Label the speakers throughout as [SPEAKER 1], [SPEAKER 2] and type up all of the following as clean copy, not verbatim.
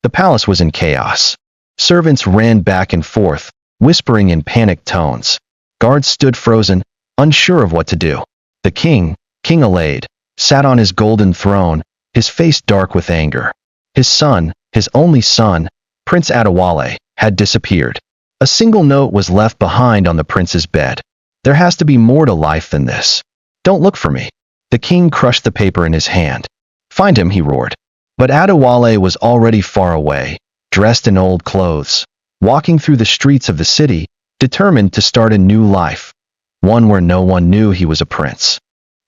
[SPEAKER 1] The palace was in chaos. Servants ran back and forth, whispering in panicked tones. Guards stood frozen, unsure of what to do. The king, King Alade, sat on his golden throne, his face dark with anger. His son, his only son, Prince Adewale, had disappeared. A single note was left behind on the prince's bed. There has to be more to life than this. Don't look for me. The king crushed the paper in his hand. Find him, he roared. But Adewale was already far away, dressed in old clothes, walking through the streets of the city, determined to start a new life, one where no one knew he was a prince.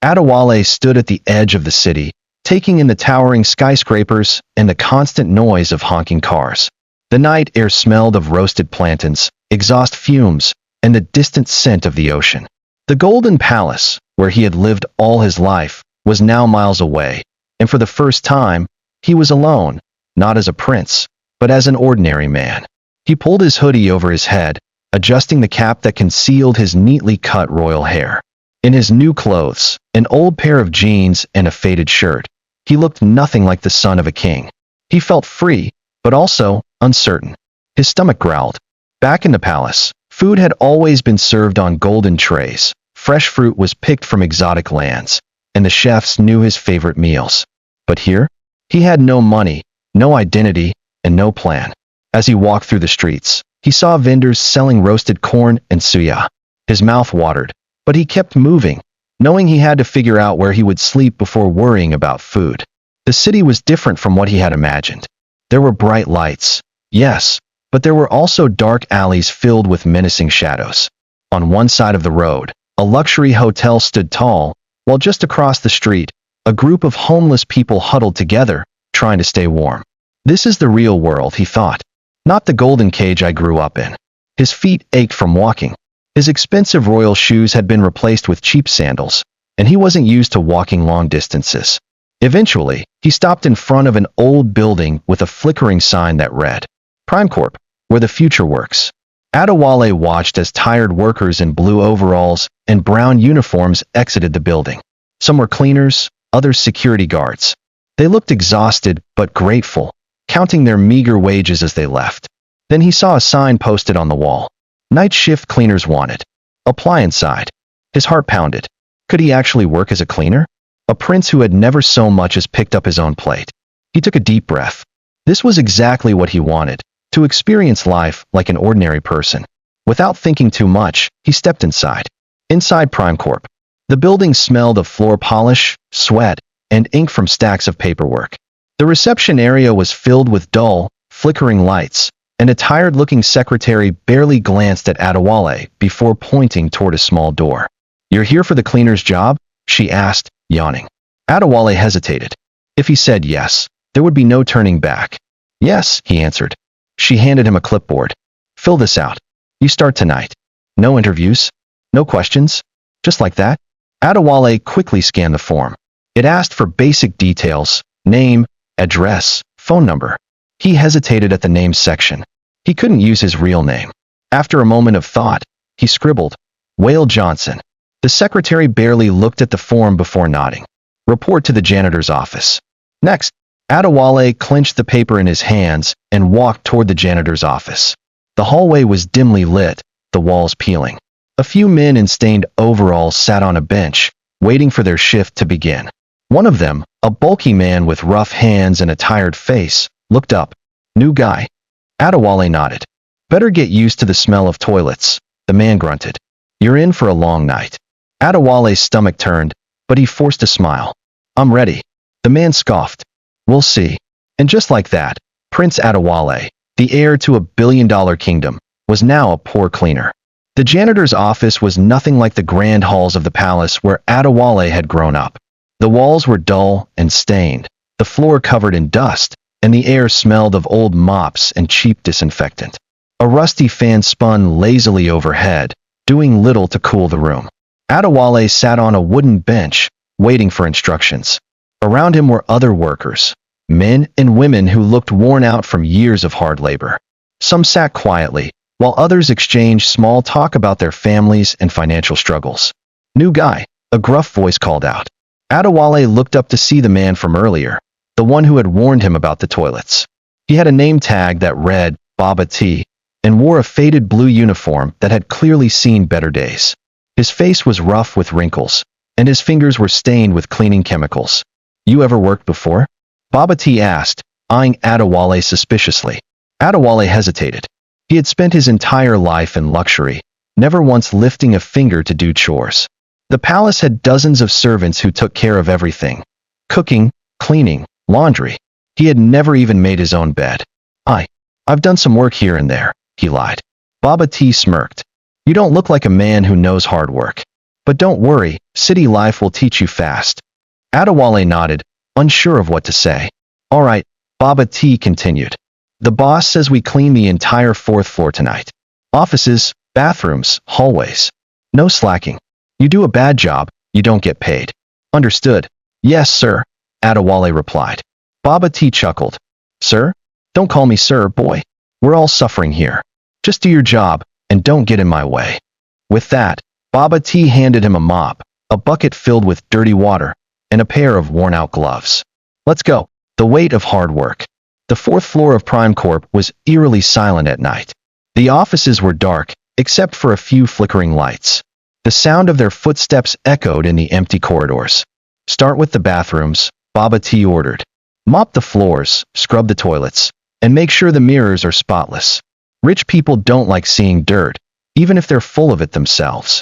[SPEAKER 1] Adewale stood at the edge of the city, taking in the towering skyscrapers and the constant noise of honking cars. The night air smelled of roasted plantains, exhaust fumes, and the distant scent of the ocean. The Golden Palace, where he had lived all his life, was now miles away, and for the first time, he was alone, not as a prince, but as an ordinary man. He pulled his hoodie over his head, adjusting the cap that concealed his neatly cut royal hair. In his new clothes, an old pair of jeans and a faded shirt, he looked nothing like the son of a king. He felt free, but also uncertain. His stomach growled. Back in the palace, food had always been served on golden trays. Fresh fruit was picked from exotic lands, and the chefs knew his favorite meals. But here, he had no money, no identity, and no plan. As he walked through the streets, he saw vendors selling roasted corn and suya. His mouth watered, but he kept moving, knowing he had to figure out where he would sleep before worrying about food. The city was different from what he had imagined. There were bright lights, yes, but there were also dark alleys filled with menacing shadows. On one side of the road, a luxury hotel stood tall, while just across the street, a group of homeless people huddled together, trying to stay warm. This is the real world, he thought, not the golden cage I grew up in. His feet ached from walking. His expensive royal shoes had been replaced with cheap sandals, and he wasn't used to walking long distances. Eventually, he stopped in front of an old building with a flickering sign that read, PrimeCorp, where the future works. Adewale watched as tired workers in blue overalls and brown uniforms exited the building. Some were cleaners, others security guards. They looked exhausted but grateful, counting their meager wages as they left. Then he saw a sign posted on the wall. Night shift cleaners wanted. Apply inside. His heart pounded. Could he actually work as a cleaner? A prince who had never so much as picked up his own plate. He took a deep breath. This was exactly what he wanted, to experience life like an ordinary person. Without thinking too much, he stepped inside. Inside PrimeCorp, the building smelled of floor polish, sweat, and ink from stacks of paperwork. The reception area was filled with dull, flickering lights, and a tired-looking secretary barely glanced at Adewale before pointing toward a small door. "You're here for the cleaner's job?" she asked, yawning. Adewale hesitated. If he said yes, there would be no turning back. "Yes," he answered. She handed him a clipboard. "Fill this out. You start tonight. No interviews? No questions? Just like that?" Adewale quickly scanned the form. It asked for basic details, name, address, phone number. He hesitated at the name section. He couldn't use his real name. After a moment of thought, he scribbled, Whale Johnson. The secretary barely looked at the form before nodding. "Report to the janitor's office." Next, Adewale clenched the paper in his hands and walked toward the janitor's office. The hallway was dimly lit, the walls peeling. A few men in stained overalls sat on a bench, waiting for their shift to begin. One of them, a bulky man with rough hands and a tired face, looked up. "New guy?" Adewale nodded. "Better get used to the smell of toilets," the man grunted. "You're in for a long night." Adewale's stomach turned, but he forced a smile. "I'm ready." The man scoffed. "We'll see." And just like that, Prince Adewale, the heir to $1 billion kingdom, was now a poor cleaner. The janitor's office was nothing like the grand halls of the palace where Adewale had grown up. The walls were dull and stained, the floor covered in dust, and the air smelled of old mops and cheap disinfectant. A rusty fan spun lazily overhead, doing little to cool the room. Adewale sat on a wooden bench, waiting for instructions. Around him were other workers, men and women who looked worn out from years of hard labor. Some sat quietly, while others exchanged small talk about their families and financial struggles. "New guy," a gruff voice called out. Adewale looked up to see the man from earlier, the one who had warned him about the toilets. He had a name tag that read Baba T and wore a faded blue uniform that had clearly seen better days. His face was rough with wrinkles, and his fingers were stained with cleaning chemicals. "You ever worked before?" Baba T asked, eyeing Adewale suspiciously. Adewale hesitated. He had spent his entire life in luxury, never once lifting a finger to do chores. The palace had dozens of servants who took care of everything: cooking, cleaning, laundry. He had never even made his own bed. I've done some work here and there," he lied. Baba T smirked. "You don't look like a man who knows hard work. But don't worry, city life will teach you fast." Adewale nodded, unsure of what to say. "All right," Baba T continued. "The boss says we clean the entire 4th floor tonight. Offices, bathrooms, hallways. No slacking. You do a bad job, you don't get paid." "Understood." "Yes, sir," Adewale replied. Baba T chuckled. "Sir? Don't call me sir, boy. We're all suffering here. Just do your job, and don't get in my way." With that, Baba T handed him a mop, a bucket filled with dirty water, and a pair of worn-out gloves. "Let's go." The weight of hard work. The 4th floor of Prime Corp was eerily silent at night. The offices were dark, except for a few flickering lights. The sound of their footsteps echoed in the empty corridors. "Start with the bathrooms," Baba T ordered. "Mop the floors, scrub the toilets, and make sure the mirrors are spotless. Rich people don't like seeing dirt, even if they're full of it themselves."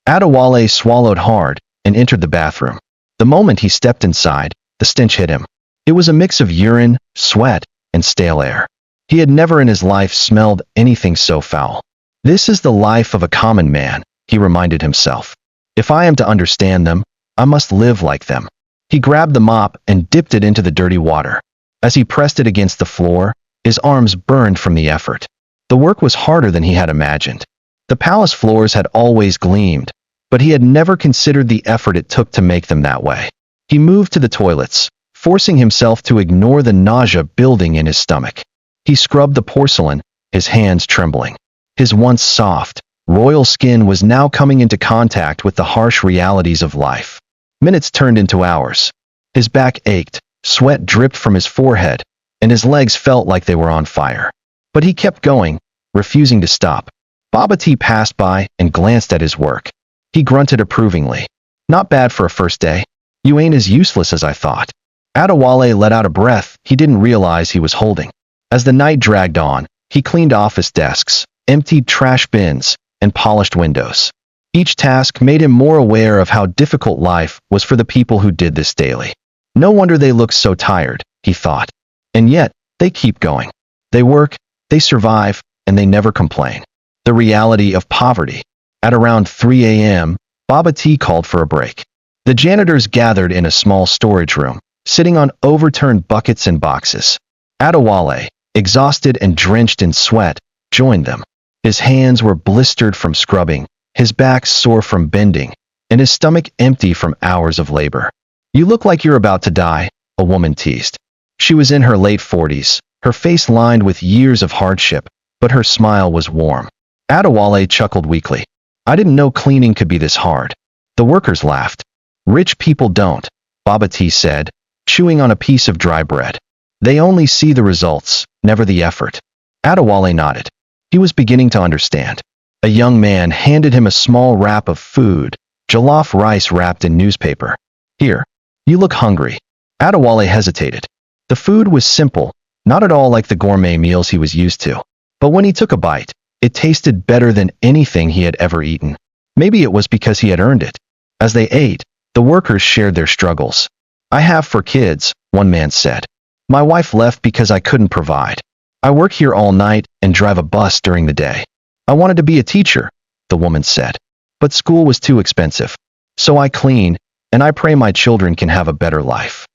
[SPEAKER 1] Adewale swallowed hard and entered the bathroom. The moment he stepped inside, the stench hit him. It was a mix of urine, sweat, and stale air. He had never in his life smelled anything so foul. "This is the life of a common man," he reminded himself. "If I am to understand them, I must live like them." He grabbed the mop and dipped it into the dirty water. As he pressed it against the floor, his arms burned from the effort. The work was harder than he had imagined. The palace floors had always gleamed, but he had never considered the effort it took to make them that way. He moved to the toilets, forcing himself to ignore the nausea building in his stomach. He scrubbed the porcelain, his hands trembling. His once soft, royal skin was now coming into contact with the harsh realities of life. Minutes turned into hours. His back ached, sweat dripped from his forehead, and his legs felt like they were on fire. But he kept going, refusing to stop. Baba T passed by and glanced at his work. He grunted approvingly. "Not bad for a first day. You ain't as useless as I thought." Adewale let out a breath he didn't realize he was holding. As the night dragged on, he cleaned office desks, emptied trash bins, and polished windows. Each task made him more aware of how difficult life was for the people who did this daily. No wonder they looked so tired, he thought. And yet, they keep going. They work, they survive, and they never complain. The reality of poverty. At around 3 a.m., Baba T called for a break. The janitors gathered in a small storage room, sitting on overturned buckets and boxes. Adewale, exhausted and drenched in sweat, joined them. His hands were blistered from scrubbing, his back sore from bending, and his stomach empty from hours of labor. "You look like you're about to die," a woman teased. She was in her late 40s, her face lined with years of hardship, but her smile was warm. Adewale chuckled weakly. "I didn't know cleaning could be this hard." The workers laughed. "Rich people don't," Baba T said, chewing on a piece of dry bread. "They only see the results, never the effort." Adewale nodded. He was beginning to understand. A young man handed him a small wrap of food, jollof rice wrapped in newspaper. "Here, you look hungry." Adewale hesitated. The food was simple, not at all like the gourmet meals he was used to. But when he took a bite, it tasted better than anything he had ever eaten. Maybe it was because he had earned it. As they ate, the workers shared their struggles. "I have 4 kids," one man said. "My wife left because I couldn't provide. I work here all night and drive a bus during the day. I wanted to be a teacher," the woman said. "But school was too expensive. So I clean, and I pray my children can have a better life."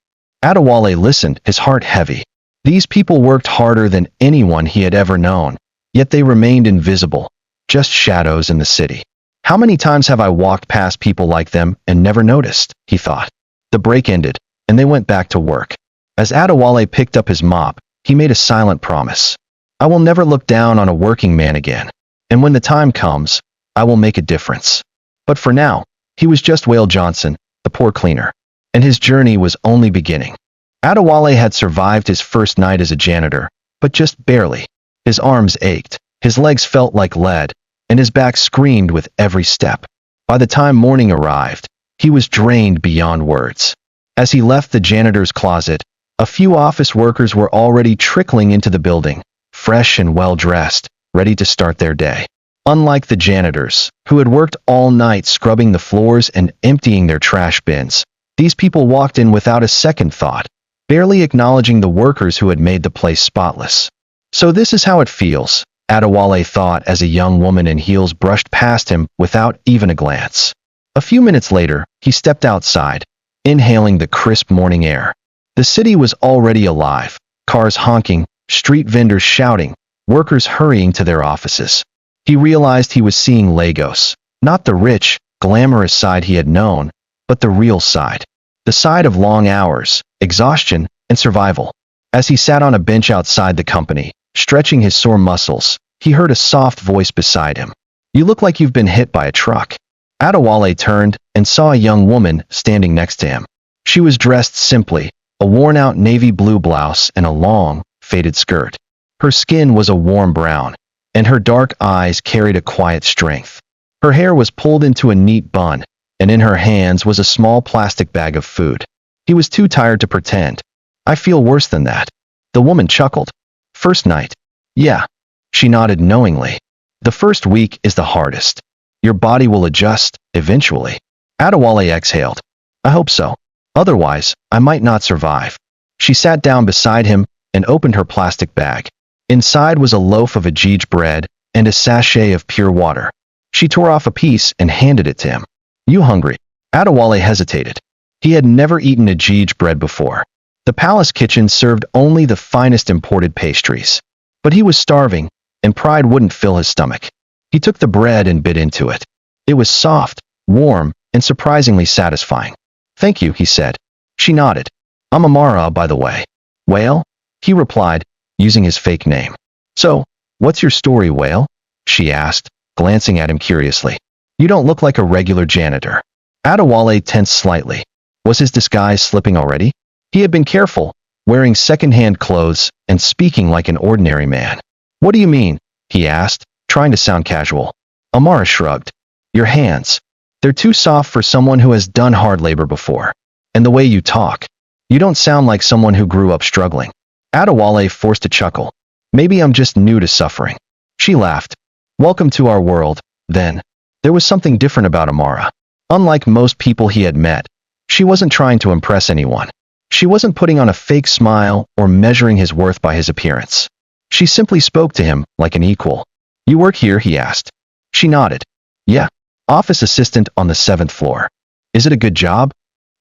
[SPEAKER 1] Adewale listened, his heart heavy. These people worked harder than anyone he had ever known, yet they remained invisible, just shadows in the city. "How many times have I walked past people like them and never noticed?" he thought. The break ended, and they went back to work. As Adewale picked up his mop, he made a silent promise. "I will never look down on a working man again, and when the time comes, I will make a difference." But for now, he was just Whale Johnson, the poor cleaner, and his journey was only beginning. Adewale had survived his first night as a janitor, but just barely. His arms ached, his legs felt like lead, and his back screamed with every step. By the time morning arrived, he was drained beyond words. As he left the janitor's closet, a few office workers were already trickling into the building, fresh and well-dressed, ready to start their day. Unlike the janitors, who had worked all night scrubbing the floors and emptying their trash bins, these people walked in without a second thought, barely acknowledging the workers who had made the place spotless. So this is how it feels, Adewale thought as a young woman in heels brushed past him without even a glance. A few minutes later, he stepped outside, inhaling the crisp morning air. The city was already alive, cars honking, street vendors shouting, workers hurrying to their offices. He realized he was seeing Lagos, not the rich, glamorous side he had known, but the real side. The side of long hours, exhaustion, and survival. As he sat on a bench outside the company, stretching his sore muscles, he heard a soft voice beside him. "You look like you've been hit by a truck." Adewale turned and saw a young woman standing next to him. She was dressed simply, a worn-out navy blue blouse and a long, faded skirt. Her skin was a warm brown, and her dark eyes carried a quiet strength. Her hair was pulled into a neat bun, and in her hands was a small plastic bag of food. He was too tired to pretend. "I feel worse than that." The woman chuckled. "First night?" "Yeah." She nodded knowingly. "The first week is the hardest. Your body will adjust, eventually." Adewale exhaled. "I hope so. Otherwise, I might not survive." She sat down beside him and opened her plastic bag. Inside was a loaf of ajij bread and a sachet of pure water. She tore off a piece and handed it to him. "You hungry?" Adewale hesitated. He had never eaten ajij bread before. The palace kitchen served only the finest imported pastries. But he was starving, and pride wouldn't fill his stomach. He took the bread and bit into it. It was soft, warm, and surprisingly satisfying. "Thank you," he said. She nodded. "I'm Amara, by the way." "Whale?" he replied, using his fake name. "So, what's your story, Whale?" she asked, glancing at him curiously. "You don't look like a regular janitor." Adewale tensed slightly. Was his disguise slipping already? He had been careful, wearing second-hand clothes and speaking like an ordinary man. "What do you mean?" he asked, trying to sound casual. Amara shrugged. "Your hands. They're too soft for someone who has done hard labor before. And the way you talk. You don't sound like someone who grew up struggling." Adewale forced a chuckle. "Maybe I'm just new to suffering." She laughed. "Welcome to our world, then." There was something different about Amara. Unlike most people he had met, she wasn't trying to impress anyone. She wasn't putting on a fake smile or measuring his worth by his appearance. She simply spoke to him like an equal. "You work here?" he asked. She nodded. "Yeah. Office assistant on the 7th floor. Is it a good job?"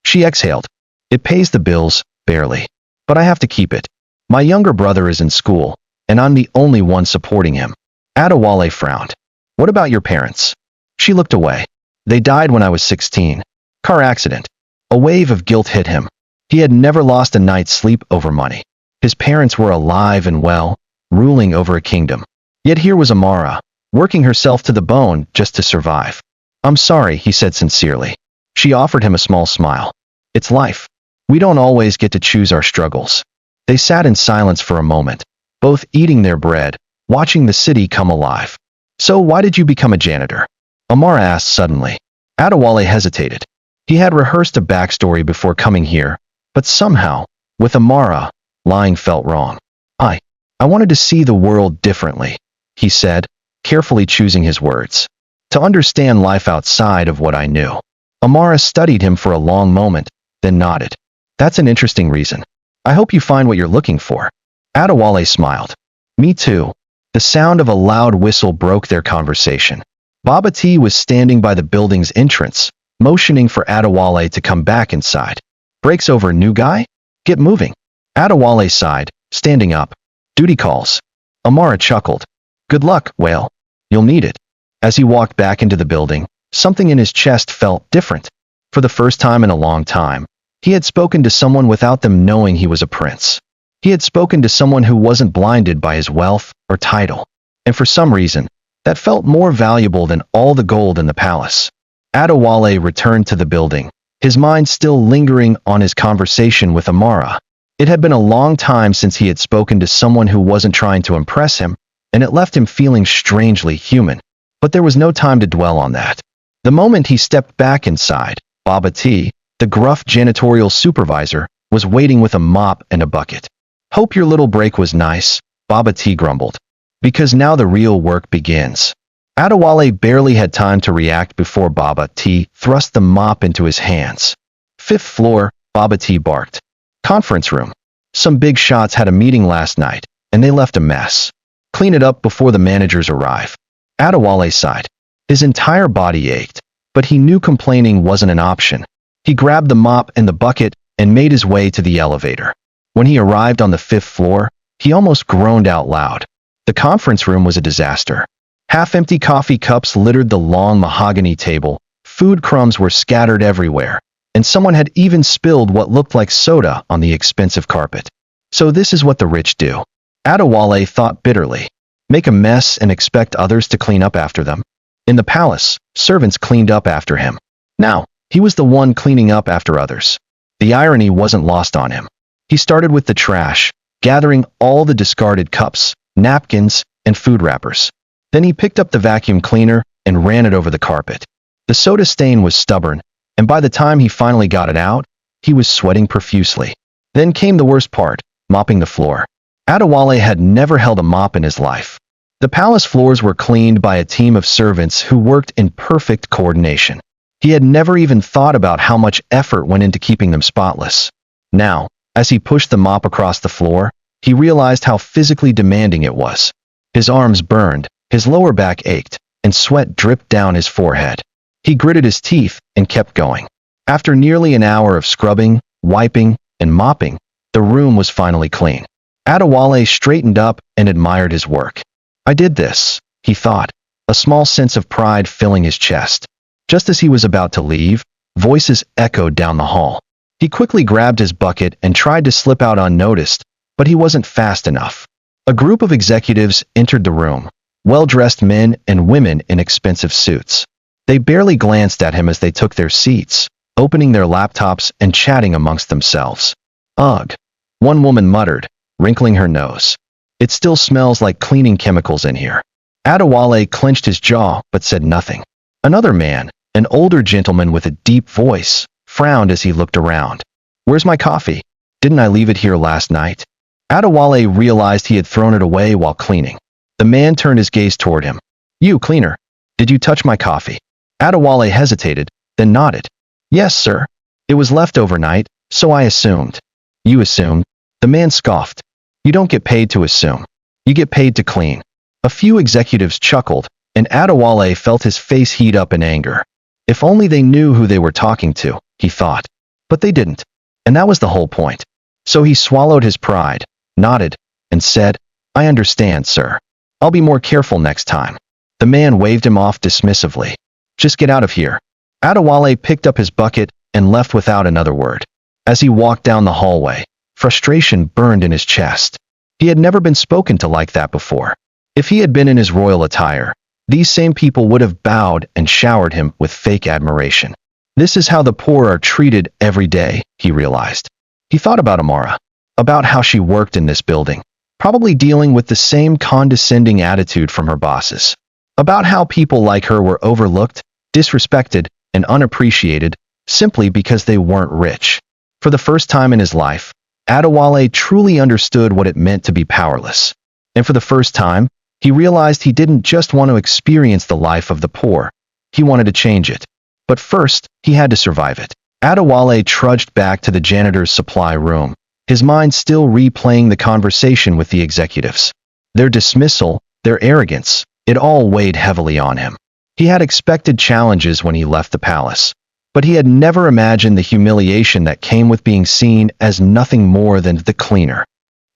[SPEAKER 1] She exhaled. "It pays the bills, barely. But I have to keep it. My younger brother is in school, and I'm the only one supporting him." Adewale frowned. "What about your parents?" She looked away. "They died when I was 16. Car accident." A wave of guilt hit him. He had never lost a night's sleep over money. His parents were alive and well, ruling over a kingdom. Yet here was Amara, working herself to the bone just to survive. "I'm sorry," he said sincerely. She offered him a small smile. "It's life. We don't always get to choose our struggles." They sat in silence for a moment, both eating their bread, watching the city come alive. "So why did you become a janitor?" Amara asked suddenly. Adewale hesitated. He had rehearsed a backstory before coming here, but somehow, with Amara, lying felt wrong. I wanted to see the world differently," he said, carefully choosing his words. "To understand life outside of what I knew." Amara studied him for a long moment, then nodded. "That's an interesting reason. I hope you find what you're looking for." Adewale smiled. "Me too." The sound of a loud whistle broke their conversation. Baba T was standing by the building's entrance, motioning for Adewale to come back inside. "Breaks over, new guy? Get moving." Adewale sighed, standing up. "Duty calls." Amara chuckled. "Good luck, Whale. You'll need it." As he walked back into the building, something in his chest felt different. For the first time in a long time, he had spoken to someone without them knowing he was a prince. He had spoken to someone who wasn't blinded by his wealth or title. And for some reason, that felt more valuable than all the gold in the palace. Adewale returned to the building, his mind still lingering on his conversation with Amara. It had been a long time since he had spoken to someone who wasn't trying to impress him, and it left him feeling strangely human. But there was no time to dwell on that. The moment he stepped back inside, Baba T, the gruff janitorial supervisor, was waiting with a mop and a bucket. "Hope your little break was nice," Baba T grumbled. "Because now the real work begins." Adewale barely had time to react before Baba T thrust the mop into his hands. "Fifth floor," Baba T barked. "Conference room. Some big shots had a meeting last night, and they left a mess. Clean it up before the managers arrive." Adewale sighed. His entire body ached, but he knew complaining wasn't an option. He grabbed the mop and the bucket and made his way to the elevator. When he arrived on the 5th floor, he almost groaned out loud. The conference room was a disaster. Half-empty coffee cups littered the long mahogany table, food crumbs were scattered everywhere, and someone had even spilled what looked like soda on the expensive carpet. So this is what the rich do. Adewale thought bitterly. Make a mess and expect others to clean up after them. In the palace, servants cleaned up after him. Now, he was the one cleaning up after others. The irony wasn't lost on him. He started with the trash, gathering all the discarded cups, napkins, and food wrappers. Then he picked up the vacuum cleaner and ran it over the carpet. The soda stain was stubborn, and by the time he finally got it out, he was sweating profusely. Then came the worst part, mopping the floor. Adewale had never held a mop in his life. The palace floors were cleaned by a team of servants who worked in perfect coordination. He had never even thought about how much effort went into keeping them spotless. Now, as he pushed the mop across the floor, he realized how physically demanding it was. His arms burned, his lower back ached, and sweat dripped down his forehead. He gritted his teeth and kept going. After nearly an hour of scrubbing, wiping, and mopping, the room was finally clean. Adewale straightened up and admired his work. "I did this," he thought, a small sense of pride filling his chest. Just as he was about to leave, voices echoed down the hall. He quickly grabbed his bucket and tried to slip out unnoticed, but he wasn't fast enough. A group of executives entered the room, well-dressed men and women in expensive suits. They barely glanced at him as they took their seats, opening their laptops and chatting amongst themselves. "Ugh," one woman muttered, wrinkling her nose. "It still smells like cleaning chemicals in here." Adewale clenched his jaw but said nothing. Another man, an older gentleman with a deep voice, frowned as he looked around. "Where's my coffee? Didn't I leave it here last night?" Adewale realized he had thrown it away while cleaning. The man turned his gaze toward him. "You, cleaner, did you touch my coffee?" Adewale hesitated, then nodded. "Yes, sir. It was left overnight, so I assumed." "You assumed?" The man scoffed. "You don't get paid to assume. You get paid to clean." A few executives chuckled, and Adewale felt his face heat up in anger. If only they knew who they were talking to, he thought. But they didn't, and that was the whole point. So he swallowed his pride, nodded, and said, "I understand, sir. I'll be more careful next time." The man waved him off dismissively. "Just get out of here." Adewale picked up his bucket and left without another word. As he walked down the hallway, frustration burned in his chest. He had never been spoken to like that before. If he had been in his royal attire, these same people would have bowed and showered him with fake admiration. This is how the poor are treated every day, he realized. He thought about Amara, about how she worked in this building, probably dealing with the same condescending attitude from her bosses, about how people like her were overlooked, disrespected, and unappreciated simply because they weren't rich. For the first time in his life, Adewale truly understood what it meant to be powerless. And for the first time, he realized he didn't just want to experience the life of the poor, he wanted to change it. But first, he had to survive it. Adewale trudged back to the janitor's supply room, his mind still replaying the conversation with the executives. Their dismissal, their arrogance, it all weighed heavily on him. He had expected challenges when he left the palace, but he had never imagined the humiliation that came with being seen as nothing more than the cleaner.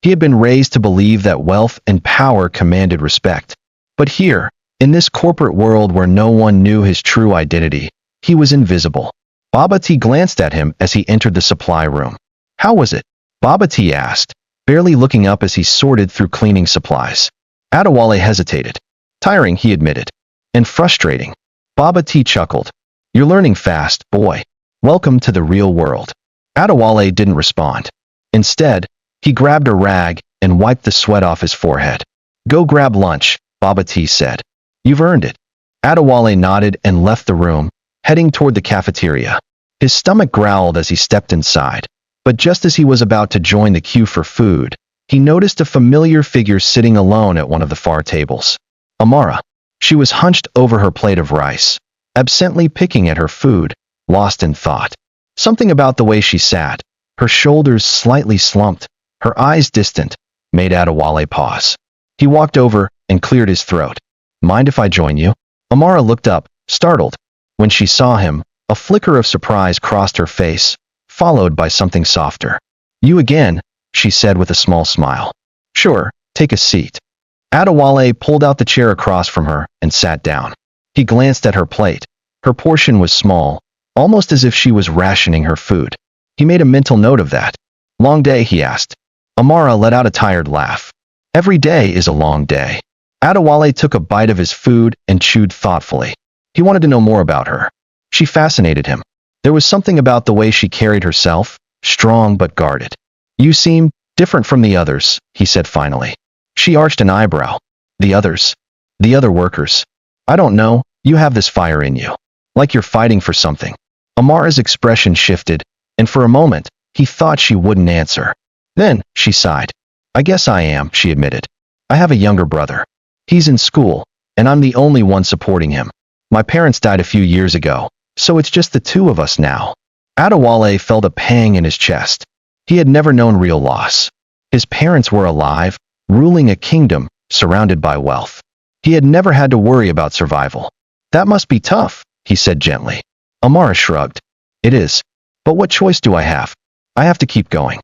[SPEAKER 1] He had been raised to believe that wealth and power commanded respect. But here, in this corporate world where no one knew his true identity, he was invisible. Baba T glanced at him as he entered the supply room. "How was it?" Baba T asked, barely looking up as he sorted through cleaning supplies. Adewale hesitated. "Tiring," he admitted. "And frustrating." Baba T chuckled. "You're learning fast, boy. Welcome to the real world." Adewale didn't respond. Instead, he grabbed a rag and wiped the sweat off his forehead. "Go grab lunch," Baba T said. "You've earned it." Adewale nodded and left the room, heading toward the cafeteria. His stomach growled as he stepped inside, but just as he was about to join the queue for food, he noticed a familiar figure sitting alone at one of the far tables. Amara. She was hunched over her plate of rice, absently picking at her food, lost in thought. Something about the way she sat, her shoulders slightly slumped, her eyes distant, made Adewale pause. He walked over and cleared his throat. "Mind if I join you?" Amara looked up, startled. When she saw him, a flicker of surprise crossed her face, followed by something softer. "You again," she said with a small smile. "Sure, take a seat." Adewale pulled out the chair across from her and sat down. He glanced at her plate. Her portion was small, almost as if she was rationing her food. He made a mental note of that. "Long day?" he asked. Amara let out a tired laugh. "Every day is a long day." Adewale took a bite of his food and chewed thoughtfully. He wanted to know more about her. She fascinated him. There was something about the way she carried herself, strong but guarded. "You seem different from the others," he said finally. She arched an eyebrow. "The others? The other workers? I don't know, you have this fire in you. Like you're fighting for something." Amara's expression shifted, and for a moment, he thought she wouldn't answer. Then, she sighed. "I guess I am," she admitted. "I have a younger brother. He's in school, and I'm the only one supporting him. My parents died a few years ago, so it's just the two of us now." Adewale felt a pang in his chest. He had never known real loss. His parents were alive, ruling a kingdom, surrounded by wealth. He had never had to worry about survival. "That must be tough," he said gently. Amara shrugged. "It is. But what choice do I have? I have to keep going."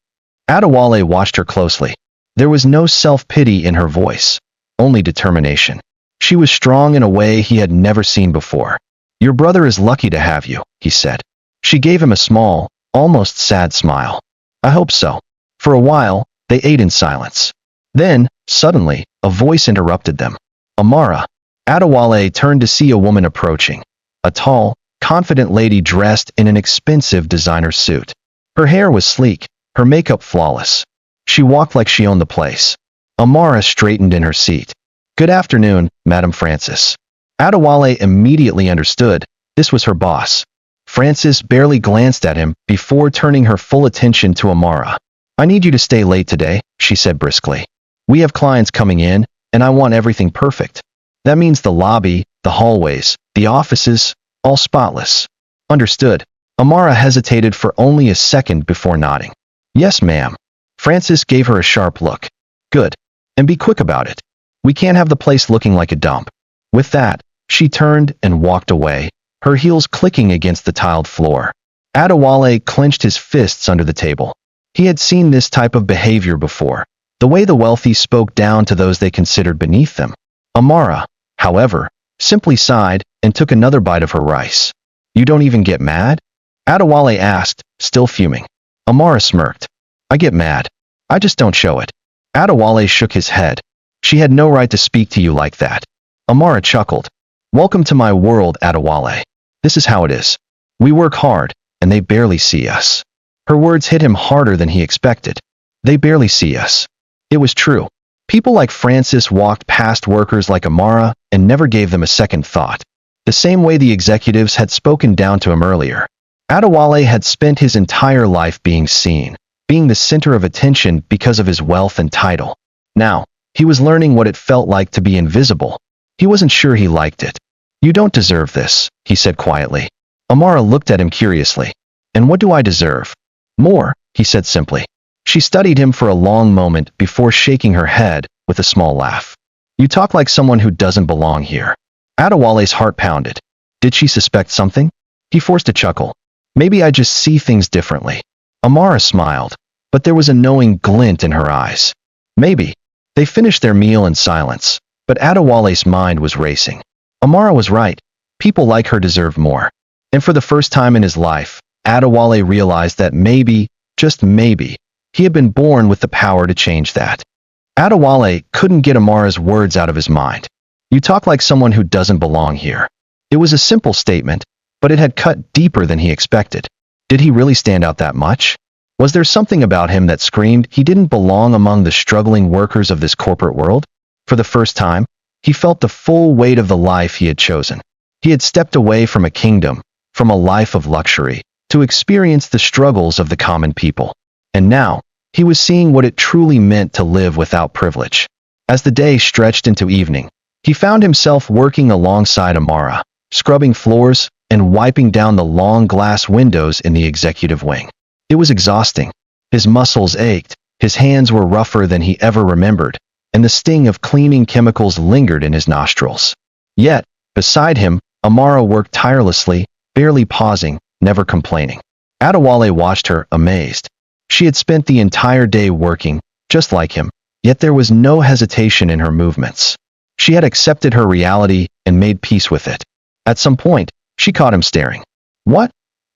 [SPEAKER 1] Adewale watched her closely. There was no self-pity in her voice, only determination. She was strong in a way he had never seen before. "Your brother is lucky to have you," he said. She gave him a small, almost sad smile. "I hope so." For a while, they ate in silence. Then, suddenly, a voice interrupted them. "Amara." Adewale turned to see a woman approaching. A tall, confident lady dressed in an expensive designer suit. Her hair was sleek, her makeup flawless. She walked like she owned the place. Amara straightened in her seat. "Good afternoon, Madam Francis." Adewale immediately understood. This was her boss. Francis barely glanced at him before turning her full attention to Amara. "I need you to stay late today," she said briskly. "We have clients coming in, and I want everything perfect. That means the lobby, the hallways, the offices, all spotless." "Understood." Amara hesitated for only a second before nodding. "Yes, ma'am." Francis gave her a sharp look. "Good. And be quick about it. We can't have the place looking like a dump." With that, she turned and walked away, her heels clicking against the tiled floor. Adewale clenched his fists under the table. He had seen this type of behavior before, the way the wealthy spoke down to those they considered beneath them. Amara, however, simply sighed and took another bite of her rice. "You don't even get mad?" Adewale asked, still fuming. Amara smirked. "I get mad. I just don't show it." Adewale shook his head. "She had no right to speak to you like that." Amara chuckled. "Welcome to my world, Adewale. This is how it is. We work hard, and they barely see us." Her words hit him harder than he expected. They barely see us. It was true. People like Francis walked past workers like Amara and never gave them a second thought. The same way the executives had spoken down to him earlier. Adewale had spent his entire life being seen, being the center of attention because of his wealth and title. Now, he was learning what it felt like to be invisible. He wasn't sure he liked it. "You don't deserve this," he said quietly. Amara looked at him curiously. "And what do I deserve?" "More," he said simply. She studied him for a long moment before shaking her head with a small laugh. "You talk like someone who doesn't belong here." Adewale's heart pounded. Did she suspect something? He forced a chuckle. "Maybe I just see things differently." Amara smiled, but there was a knowing glint in her eyes. "Maybe." They finished their meal in silence, but Adewale's mind was racing. Amara was right. People like her deserved more. And for the first time in his life, Adewale realized that maybe, just maybe, he had been born with the power to change that. Adewale couldn't get Amara's words out of his mind. "You talk like someone who doesn't belong here." It was a simple statement, but it had cut deeper than he expected. Did he really stand out that much? Was there something about him that screamed he didn't belong among the struggling workers of this corporate world? For the first time, he felt the full weight of the life he had chosen. He had stepped away from a kingdom, from a life of luxury, to experience the struggles of the common people. And now, he was seeing what it truly meant to live without privilege. As the day stretched into evening, he found himself working alongside Amara, scrubbing floors and wiping down the long glass windows in the executive wing. It was exhausting. His muscles ached, his hands were rougher than he ever remembered, and the sting of cleaning chemicals lingered in his nostrils. Yet, beside him, Amara worked tirelessly, barely pausing, never complaining. Adewale watched her, amazed. She had spent the entire day working, just like him, yet there was no hesitation in her movements. She had accepted her reality and made peace with it. At some point, she caught him staring. "What?"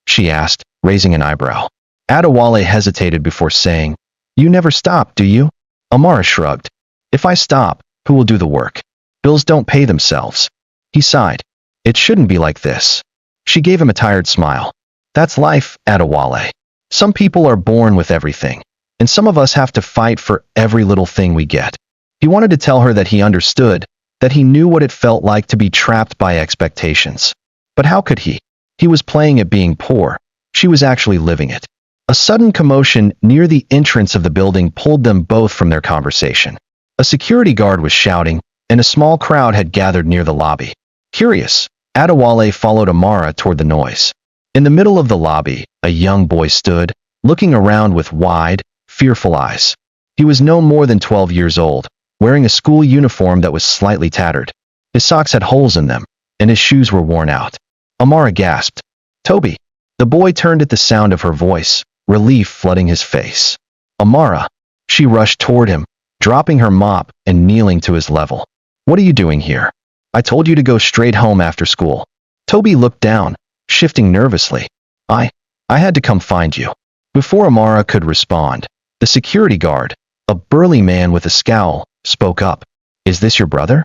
[SPEAKER 1] she asked, raising an eyebrow. Adewale hesitated before saying, "You never stop, do you?" Amara shrugged. "If I stop, who will do the work? Bills don't pay themselves." He sighed. "It shouldn't be like this." She gave him a tired smile. "That's life, Adewale. Some people are born with everything, and some of us have to fight for every little thing we get." He wanted to tell her that he understood, that he knew what it felt like to be trapped by expectations. But how could he? He was playing at being poor. She was actually living it. A sudden commotion near the entrance of the building pulled them both from their conversation. A security guard was shouting, and a small crowd had gathered near the lobby. Curious, Adewale followed Amara toward the noise. In the middle of the lobby, a young boy stood, looking around with wide, fearful eyes. He was no more than 12 years old, wearing a school uniform that was slightly tattered. His socks had holes in them, and his shoes were worn out. Amara gasped. "Toby." The boy turned at the sound of her voice, relief flooding his face. "Amara." She rushed toward him, dropping her mop and kneeling to his level. "What are you doing here? I told you to go straight home after school." Toby looked down, shifting nervously. I had to come find you." Before Amara could respond, the security guard, a burly man with a scowl, spoke up. "Is this your brother?"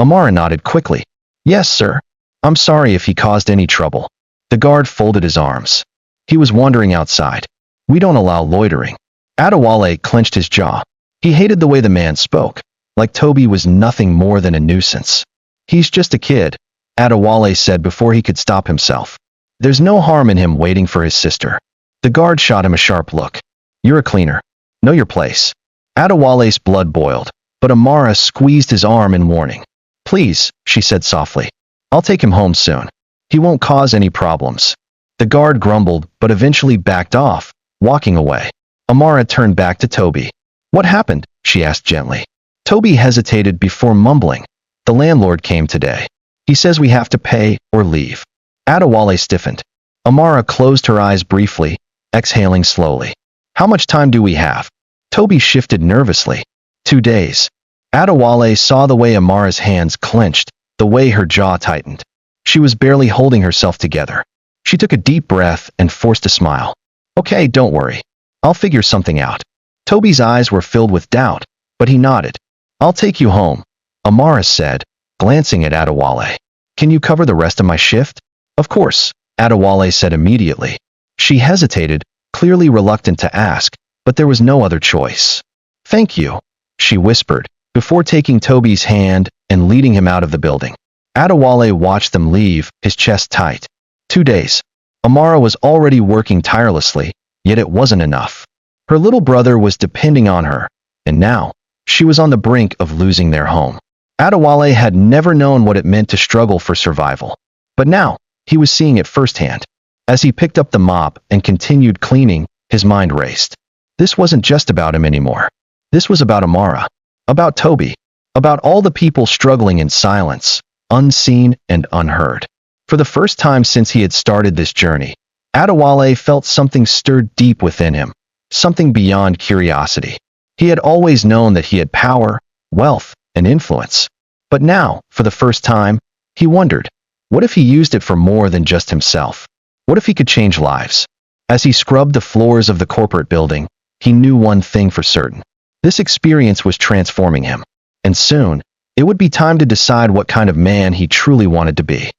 [SPEAKER 1] Amara nodded quickly. "Yes, sir. I'm sorry if he caused any trouble." The guard folded his arms. He was wandering outside. "We don't allow loitering." Adewale clenched his jaw. He hated the way the man spoke, like Toby was nothing more than a nuisance. "He's just a kid," Adewale said before he could stop himself. "There's no harm in him waiting for his sister." The guard shot him a sharp look. "You're a cleaner. Know your place." Adewale's blood boiled, but Amara squeezed his arm in warning. "Please," she said softly. "I'll take him home soon. He won't cause any problems." The guard grumbled but eventually backed off, walking away. Amara turned back to Toby. "What happened?" she asked gently. Toby hesitated before mumbling. "The landlord came today. He says we have to pay or leave." Adewale stiffened. Amara closed her eyes briefly, exhaling slowly. "How much time do we have?" Toby shifted nervously. 2 days. Adewale saw the way Amara's hands clenched, the way her jaw tightened. She was barely holding herself together. She took a deep breath and forced a smile. "Okay, don't worry. I'll figure something out." Toby's eyes were filled with doubt, but he nodded. "I'll take you home," Amara said, glancing at Adewale. "Can you cover the rest of my shift?" "Of course," Adewale said immediately. She hesitated, clearly reluctant to ask, but there was no other choice. "Thank you," she whispered, before taking Toby's hand and leading him out of the building. Adewale watched them leave, his chest tight. 2 days. Amara was already working tirelessly, yet it wasn't enough. Her little brother was depending on her, and now, she was on the brink of losing their home. Adewale had never known what it meant to struggle for survival. But now, he was seeing it firsthand. As he picked up the mop and continued cleaning, his mind raced. This wasn't just about him anymore. This was about Amara, about Toby, about all the people struggling in silence, unseen and unheard. For the first time since he had started this journey, Adewale felt something stirred deep within him, something beyond curiosity. He had always known that he had power, wealth, and influence. But now, for the first time, he wondered, what if he used it for more than just himself? What if he could change lives? As he scrubbed the floors of the corporate building, he knew one thing for certain. This experience was transforming him. And soon, it would be time to decide what kind of man he truly wanted to be.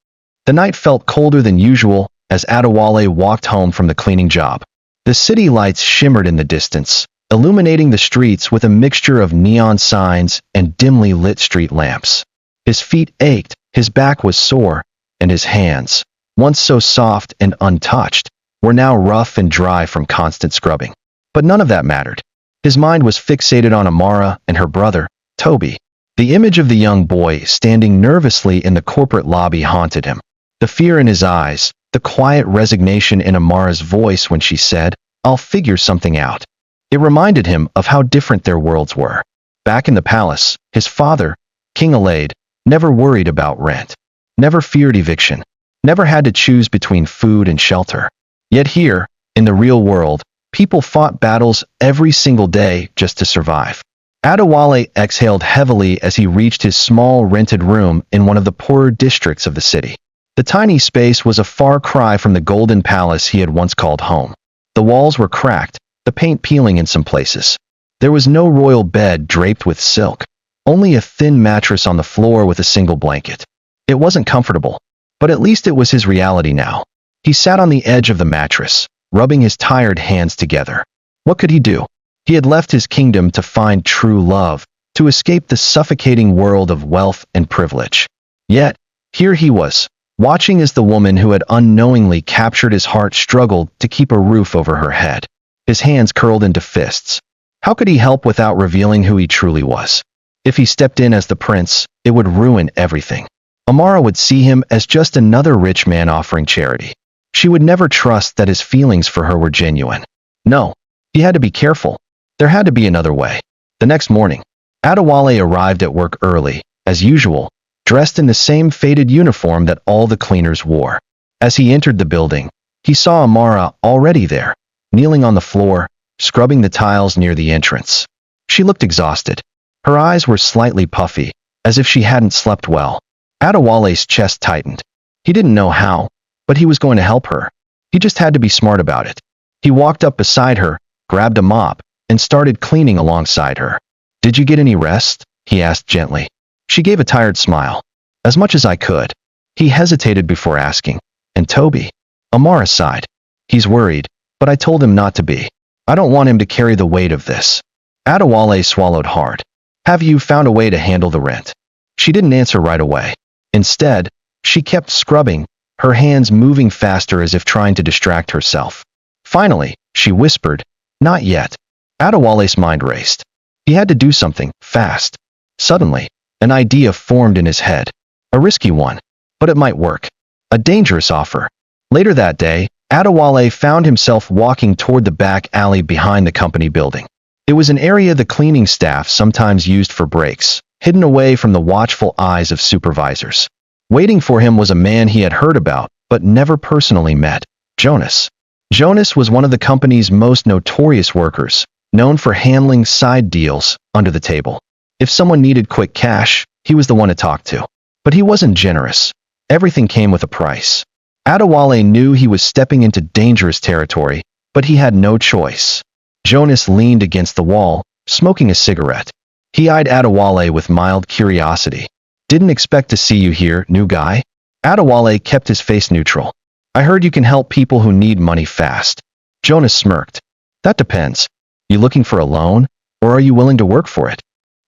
[SPEAKER 1] The night felt colder than usual as Adewale walked home from the cleaning job. The city lights shimmered in the distance, illuminating the streets with a mixture of neon signs and dimly lit street lamps. His feet ached, his back was sore, and his hands, once so soft and untouched, were now rough and dry from constant scrubbing. But none of that mattered. His mind was fixated on Amara and her brother, Toby. The image of the young boy standing nervously in the corporate lobby haunted him. The fear in his eyes, the quiet resignation in Amara's voice when she said, "I'll figure something out." It reminded him of how different their worlds were. Back in the palace, his father, King Alade, never worried about rent, never feared eviction, never had to choose between food and shelter. Yet here, in the real world, people fought battles every single day just to survive. Adewale exhaled heavily as he reached his small rented room in one of the poorer districts of the city. The tiny space was a far cry from the golden palace he had once called home. The walls were cracked, the paint peeling in some places. There was no royal bed draped with silk, only a thin mattress on the floor with a single blanket. It wasn't comfortable, but at least it was his reality now. He sat on the edge of the mattress, rubbing his tired hands together. What could he do? He had left his kingdom to find true love, to escape the suffocating world of wealth and privilege. Yet, here he was, watching as the woman who had unknowingly captured his heart struggled to keep a roof over her head. His hands curled into fists. How could he help without revealing who he truly was? If he stepped in as the prince, it would ruin everything. Amara would see him as just another rich man offering charity. She would never trust that his feelings for her were genuine. No, he had to be careful. There had to be another way. The next morning, Adewale arrived at work early, as usual, dressed in the same faded uniform that all the cleaners wore. As he entered the building, he saw Amara already there, kneeling on the floor, scrubbing the tiles near the entrance. She looked exhausted. Her eyes were slightly puffy, as if she hadn't slept well. Adewale's chest tightened. He didn't know how, but he was going to help her. He just had to be smart about it. He walked up beside her, grabbed a mop, and started cleaning alongside her. "Did you get any rest?" he asked gently. She gave a tired smile. "As much as I could." He hesitated before asking, "And Toby?" Amara sighed. "He's worried, but I told him not to be. I don't want him to carry the weight of this." Adewale swallowed hard. "Have you found a way to handle the rent?" She didn't answer right away. Instead, she kept scrubbing, her hands moving faster as if trying to distract herself. Finally, she whispered, "Not yet." Adewale's mind raced. He had to do something, fast. Suddenly, an idea formed in his head. A risky one, but it might work. A dangerous offer. Later that day, Adewale found himself walking toward the back alley behind the company building. It was an area the cleaning staff sometimes used for breaks, hidden away from the watchful eyes of supervisors. Waiting for him was a man he had heard about, but never personally met, Jonas. Jonas was one of the company's most notorious workers, known for handling side deals under the table. If someone needed quick cash, he was the one to talk to. But he wasn't generous. Everything came with a price. Adewale knew he was stepping into dangerous territory, but he had no choice. Jonas leaned against the wall, smoking a cigarette. He eyed Adewale with mild curiosity. "Didn't expect to see you here, new guy." Adewale kept his face neutral. "I heard you can help people who need money fast." Jonas smirked. "That depends. You looking for a loan, or are you willing to work for it?"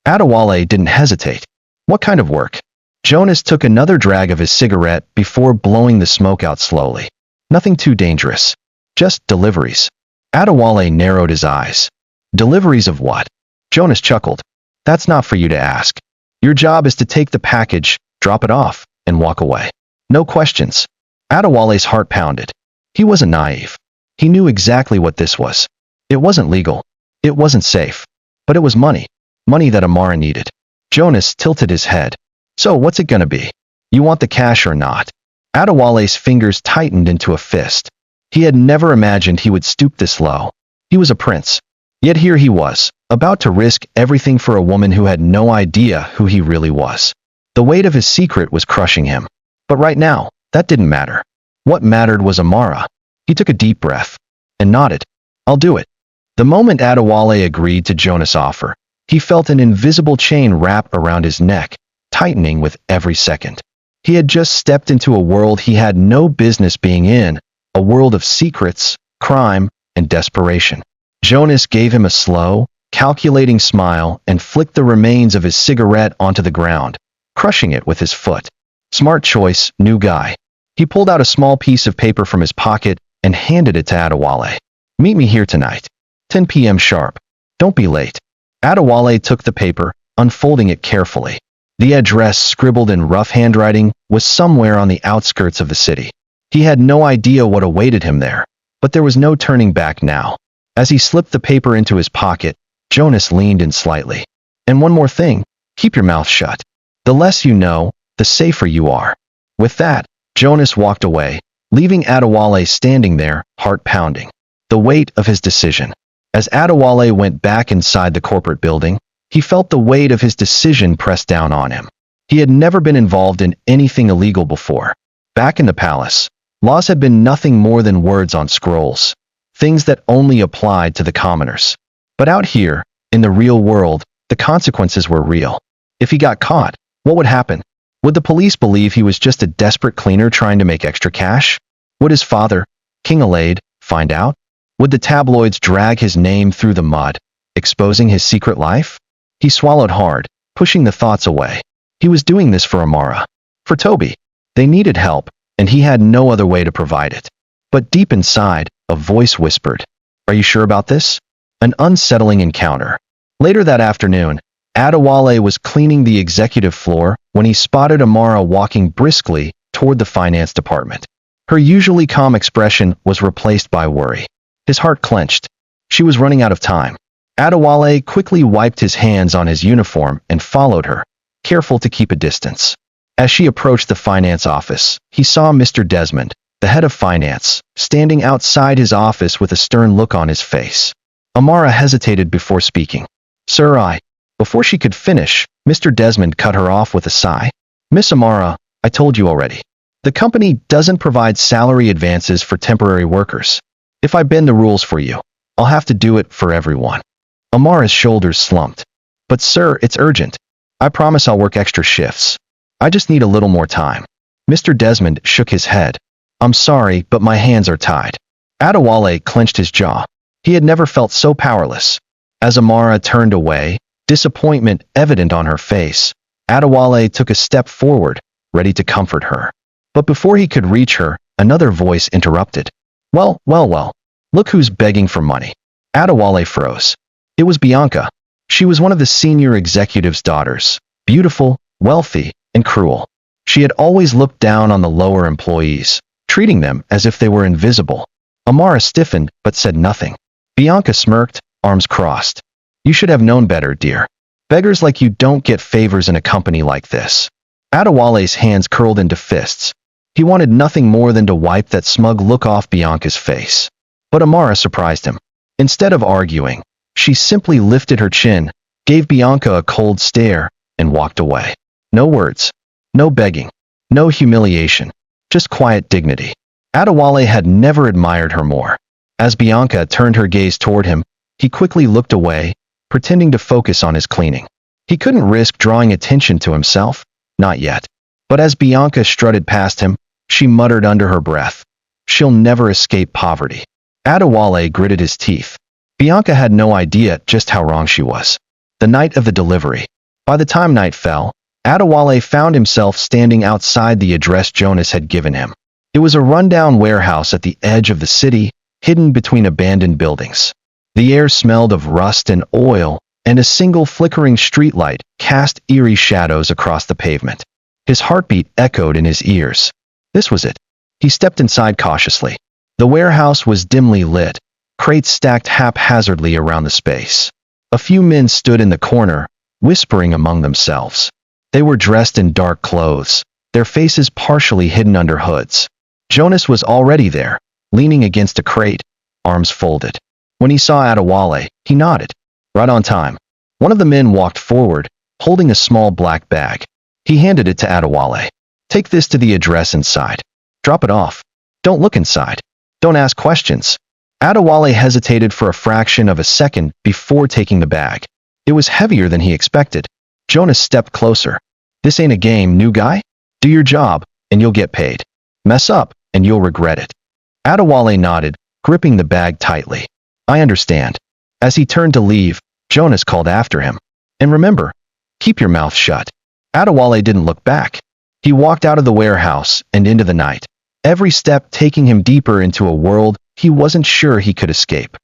[SPEAKER 1] Adewale didn't hesitate. "What kind of work?" Jonas took another drag of his cigarette before blowing the smoke out slowly. "Nothing too dangerous. Just deliveries." Adewale narrowed his eyes. "Deliveries of what?" Jonas chuckled. "That's not for you to ask. Your job is to take the package, drop it off, and walk away. No questions." Adewale's heart pounded. He wasn't naive. He knew exactly what this was. It wasn't legal. It wasn't safe. But it was money. Money that Amara needed. Jonas tilted his head. "So what's it gonna be? You want the cash or not?" Adewale's fingers tightened into a fist. He had never imagined he would stoop this low. He was a prince. Yet here he was, about to risk everything for a woman who had no idea who he really was. The weight of his secret was crushing him. But right now, that didn't matter. What mattered was Amara. He took a deep breath and nodded. "I'll do it." The moment Adewale agreed to Jonas' offer, he felt an invisible chain wrap around his neck, tightening with every second. He had just stepped into a world he had no business being in, a world of secrets, crime, and desperation. Jonas gave him a slow, calculating smile and flicked the remains of his cigarette onto the ground, crushing it with his foot. Smart choice, new guy. He pulled out a small piece of paper from his pocket and handed it to Adewale. Meet me here tonight. 10 p.m. sharp. Don't be late. Adewale took the paper, unfolding it carefully. The address, scribbled in rough handwriting, was somewhere on the outskirts of the city. He had no idea what awaited him there, but there was no turning back now. As he slipped the paper into his pocket, Jonas leaned in slightly. And one more thing, keep your mouth shut. The less you know, the safer you are. With that, Jonas walked away, leaving Adewale standing there, heart pounding. The weight of his decision. As Adewale went back inside the corporate building, he felt the weight of his decision press down on him. He had never been involved in anything illegal before. Back in the palace, laws had been nothing more than words on scrolls, things that only applied to the commoners. But out here, in the real world, the consequences were real. If he got caught, what would happen? Would the police believe he was just a desperate cleaner trying to make extra cash? Would his father, King Alade, find out? Would the tabloids drag his name through the mud, exposing his secret life? He swallowed hard, pushing the thoughts away. He was doing this for Amara. For Toby. They needed help, and he had no other way to provide it. But deep inside, a voice whispered, "Are you sure about this?" An unsettling encounter. Later that afternoon, Adewale was cleaning the executive floor when he spotted Amara walking briskly toward the finance department. Her usually calm expression was replaced by worry. His heart clenched. She was running out of time. Adewale quickly wiped his hands on his uniform and followed her, careful to keep a distance. As she approached the finance office, he saw Mr. Desmond, the head of finance, standing outside his office with a stern look on his face. Amara hesitated before speaking. "Sir, Before she could finish, Mr. Desmond cut her off with a sigh. "Miss Amara, I told you already. The company doesn't provide salary advances for temporary workers. If I bend the rules for you, I'll have to do it for everyone." Amara's shoulders slumped. "But sir, it's urgent. I promise I'll work extra shifts. I just need a little more time." Mr. Desmond shook his head. "I'm sorry, but my hands are tied." Adewale clenched his jaw. He had never felt so powerless. As Amara turned away, disappointment evident on her face, Adewale took a step forward, ready to comfort her. But before he could reach her, another voice interrupted. Well, look who's begging for money." Adewale froze. It was Bianca. She was one of the senior executive's daughters, beautiful, wealthy, and cruel. She had always looked down on the lower employees, treating them as if they were invisible. Amara stiffened but said nothing. Bianca smirked, arms crossed. "You should have known better, dear. Beggars like you don't get favors in a company like this." Adewale's hands curled into fists. He wanted nothing more than to wipe that smug look off Bianca's face. But Amara surprised him. Instead of arguing, she simply lifted her chin, gave Bianca a cold stare, and walked away. No words. No begging. No humiliation. Just quiet dignity. Adewale had never admired her more. As Bianca turned her gaze toward him, he quickly looked away, pretending to focus on his cleaning. He couldn't risk drawing attention to himself, not yet. But as Bianca strutted past him, she muttered under her breath, "She'll never escape poverty." Adewale gritted his teeth. Bianca had no idea just how wrong she was. The night of the delivery. By the time night fell, Adewale found himself standing outside the address Jonas had given him. It was a rundown warehouse at the edge of the city, hidden between abandoned buildings. The air smelled of rust and oil, and a single flickering streetlight cast eerie shadows across the pavement. His heartbeat echoed in his ears. This was it. He stepped inside cautiously. The warehouse was dimly lit, crates stacked haphazardly around the space. A few men stood in the corner, whispering among themselves. They were dressed in dark clothes, their faces partially hidden under hoods. Jonas was already there, leaning against a crate, arms folded. When he saw Adewale, he nodded. Right on time. One of the men walked forward, holding a small black bag. He handed it to Adewale. "Take this to the address inside. Drop it off. Don't look inside. Don't ask questions." Adewale hesitated for a fraction of a second before taking the bag. It was heavier than he expected. Jonas stepped closer. "This ain't a game, new guy. Do your job, and you'll get paid. Mess up, and you'll regret it." Adewale nodded, gripping the bag tightly. "I understand." As he turned to leave, Jonas called after him. "And remember, keep your mouth shut." Adewale didn't look back. He walked out of the warehouse and into the night, every step taking him deeper into a world he wasn't sure he could escape.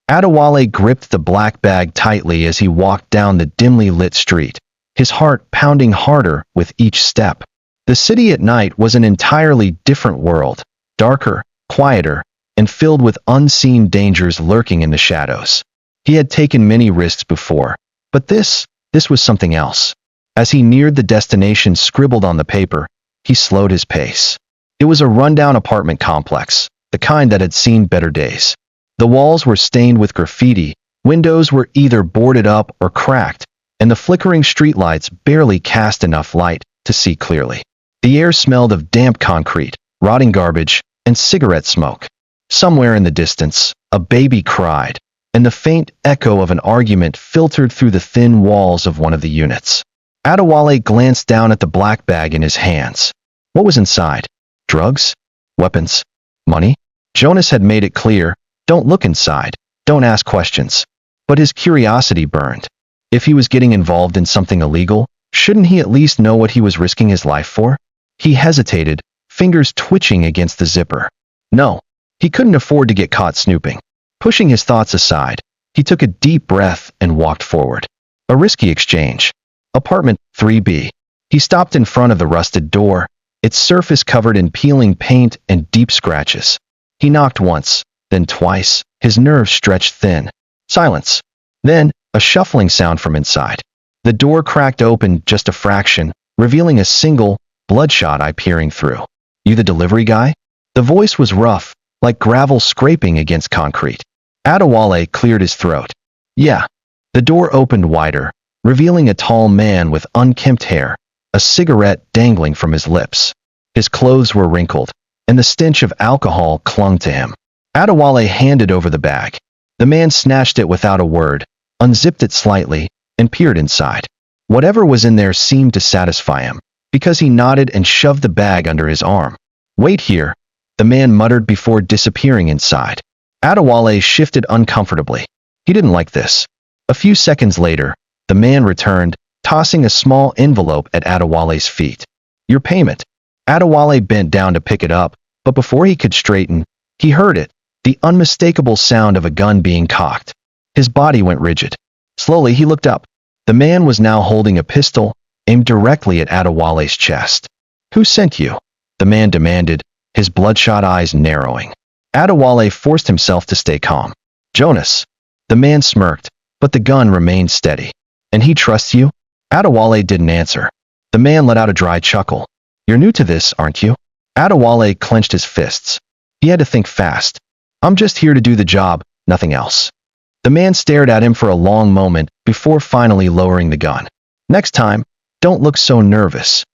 [SPEAKER 1] Adewale gripped the black bag tightly as he walked down the dimly lit street, his heart pounding harder with each step. The city at night was an entirely different world, darker, quieter, and filled with unseen dangers lurking in the shadows. He had taken many risks before, but this was something else. As he neared the destination scribbled on the paper, he slowed his pace. It was a rundown apartment complex, the kind that had seen better days. The walls were stained with graffiti, windows were either boarded up or cracked, and the flickering streetlights barely cast enough light to see clearly. The air smelled of damp concrete, rotting garbage, and cigarette smoke. Somewhere in the distance, a baby cried, and the faint echo of an argument filtered through the thin walls of one of the units. Adewale glanced down at the black bag in his hands. What was inside? Drugs? Weapons? Money? Jonas had made it clear, don't look inside, don't ask questions. But his curiosity burned. If he was getting involved in something illegal, shouldn't he at least know what he was risking his life for? He hesitated, fingers twitching against the zipper. No, he couldn't afford to get caught snooping. Pushing his thoughts aside, he took a deep breath and walked forward. A risky exchange. Apartment 3B. He stopped in front of the rusted door, its surface covered in peeling paint and deep scratches. He knocked once, then twice, his nerves stretched thin. Silence. Then, a shuffling sound from inside. The door cracked open just a fraction, revealing a single, bloodshot eye peering through. "You the delivery guy?" The voice was rough, like gravel scraping against concrete. Adewale cleared his throat. "Yeah." The door opened wider, revealing a tall man with unkempt hair, a cigarette dangling from his lips. His clothes were wrinkled, and the stench of alcohol clung to him. Adewale handed over the bag. The man snatched it without a word, unzipped it slightly, and peered inside. Whatever was in there seemed to satisfy him, because he nodded and shoved the bag under his arm. "Wait here," the man muttered before disappearing inside. Adewale shifted uncomfortably. He didn't like this. A few seconds later, the man returned, tossing a small envelope at Adewale's feet. "Your payment." Adewale bent down to pick it up, but before he could straighten, he heard it, the unmistakable sound of a gun being cocked. His body went rigid. Slowly he looked up. The man was now holding a pistol, aimed directly at Adewale's chest. "Who sent you?" the man demanded, his bloodshot eyes narrowing. Adewale forced himself to stay calm. "Jonas." The man smirked, but the gun remained steady. "And he trusts you?" Adewale didn't answer. The man let out a dry chuckle. "You're new to this, aren't you?" Adewale clenched his fists. He had to think fast. "I'm just here to do the job, nothing else." The man stared at him for a long moment before finally lowering the gun. "Next time, don't look so nervous."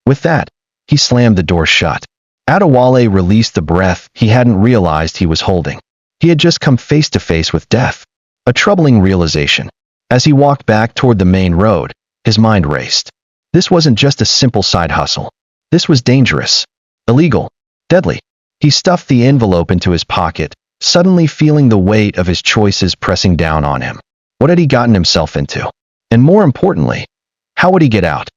[SPEAKER 1] With that, he slammed the door shut. Adewale released the breath he hadn't realized he was holding. He had just come face to face with death. A troubling realization. As he walked back toward the main road, his mind raced. This wasn't just a simple side hustle. This was dangerous, illegal, deadly. He stuffed the envelope into his pocket, suddenly feeling the weight of his choices pressing down on him. What had he gotten himself into? And more importantly, how would he get out?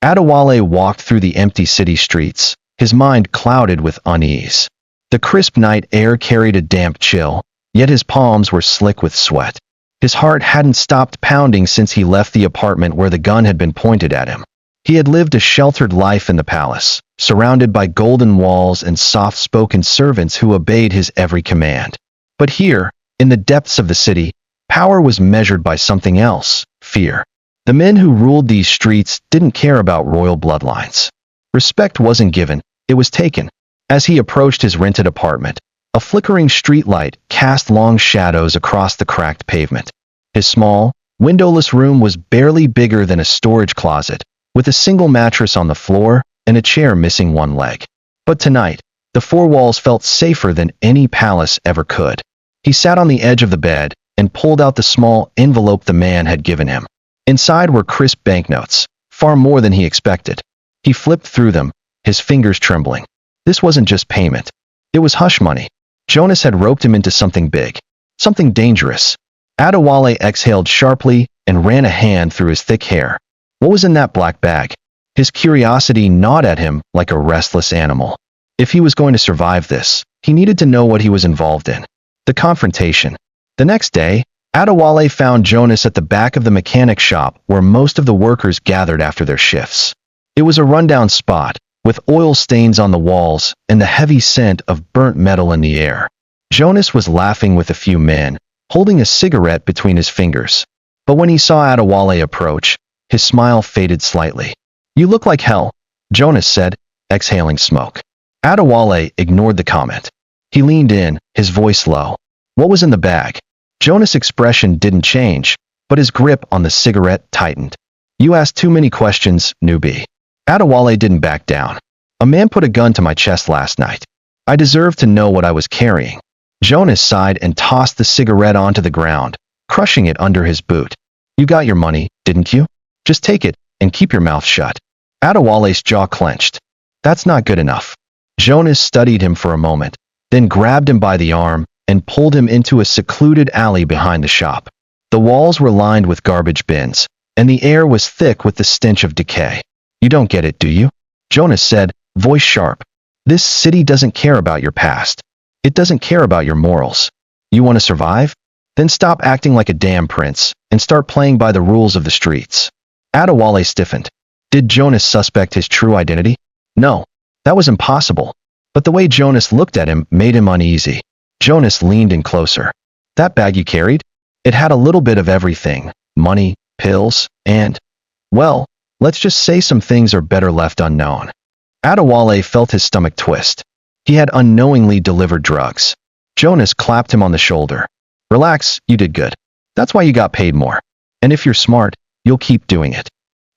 [SPEAKER 1] Adewale walked through the empty city streets, his mind clouded with unease. The crisp night air carried a damp chill, yet his palms were slick with sweat. His heart hadn't stopped pounding since he left the apartment where the gun had been pointed at him. He had lived a sheltered life in the palace, surrounded by golden walls and soft-spoken servants who obeyed his every command. But here, in the depths of the city, power was measured by something else: fear. The men who ruled these streets didn't care about royal bloodlines. Respect wasn't given, it was taken. As he approached his rented apartment, a flickering streetlight cast long shadows across the cracked pavement. His small, windowless room was barely bigger than a storage closet, with a single mattress on the floor and a chair missing one leg. But tonight, the four walls felt safer than any palace ever could. He sat on the edge of the bed and pulled out the small envelope the man had given him. Inside were crisp banknotes, far more than he expected. He flipped through them, his fingers trembling. This wasn't just payment. It was hush money. Jonas had roped him into something big, something dangerous. Adewale exhaled sharply and ran a hand through his thick hair. What was in that black bag? His curiosity gnawed at him like a restless animal. If he was going to survive this, he needed to know what he was involved in. The confrontation. The next day, Adewale found Jonas at the back of the mechanic shop where most of the workers gathered after their shifts. It was a rundown spot, with oil stains on the walls and the heavy scent of burnt metal in the air. Jonas was laughing with a few men, holding a cigarette between his fingers. But when he saw Adewale approach, his smile faded slightly. "You look like hell," Jonas said, exhaling smoke. Adewale ignored the comment. He leaned in, his voice low. "What was in the bag?" Jonas' expression didn't change, but his grip on the cigarette tightened. "You asked too many questions, newbie." Adewale didn't back down. "A man put a gun to my chest last night. I deserve to know what I was carrying." Jonas sighed and tossed the cigarette onto the ground, crushing it under his boot. "You got your money, didn't you? Just take it and keep your mouth shut." Adewale's jaw clenched. "That's not good enough." Jonas studied him for a moment, then grabbed him by the arm and pulled him into a secluded alley behind the shop. The walls were lined with garbage bins, and the air was thick with the stench of decay. "You don't get it, do you?" Jonas said, voice sharp. "This city doesn't care about your past. It doesn't care about your morals. You want to survive? Then stop acting like a damn prince and start playing by the rules of the streets." Adewale stiffened. Did Jonas suspect his true identity? No, that was impossible. But the way Jonas looked at him made him uneasy. Jonas leaned in closer. "That bag you carried? It had a little bit of everything. Money, pills, and... well, let's just say some things are better left unknown." Adewale felt his stomach twist. He had unknowingly delivered drugs. Jonas clapped him on the shoulder. "Relax, you did good. That's why you got paid more. And if you're smart, you'll keep doing it."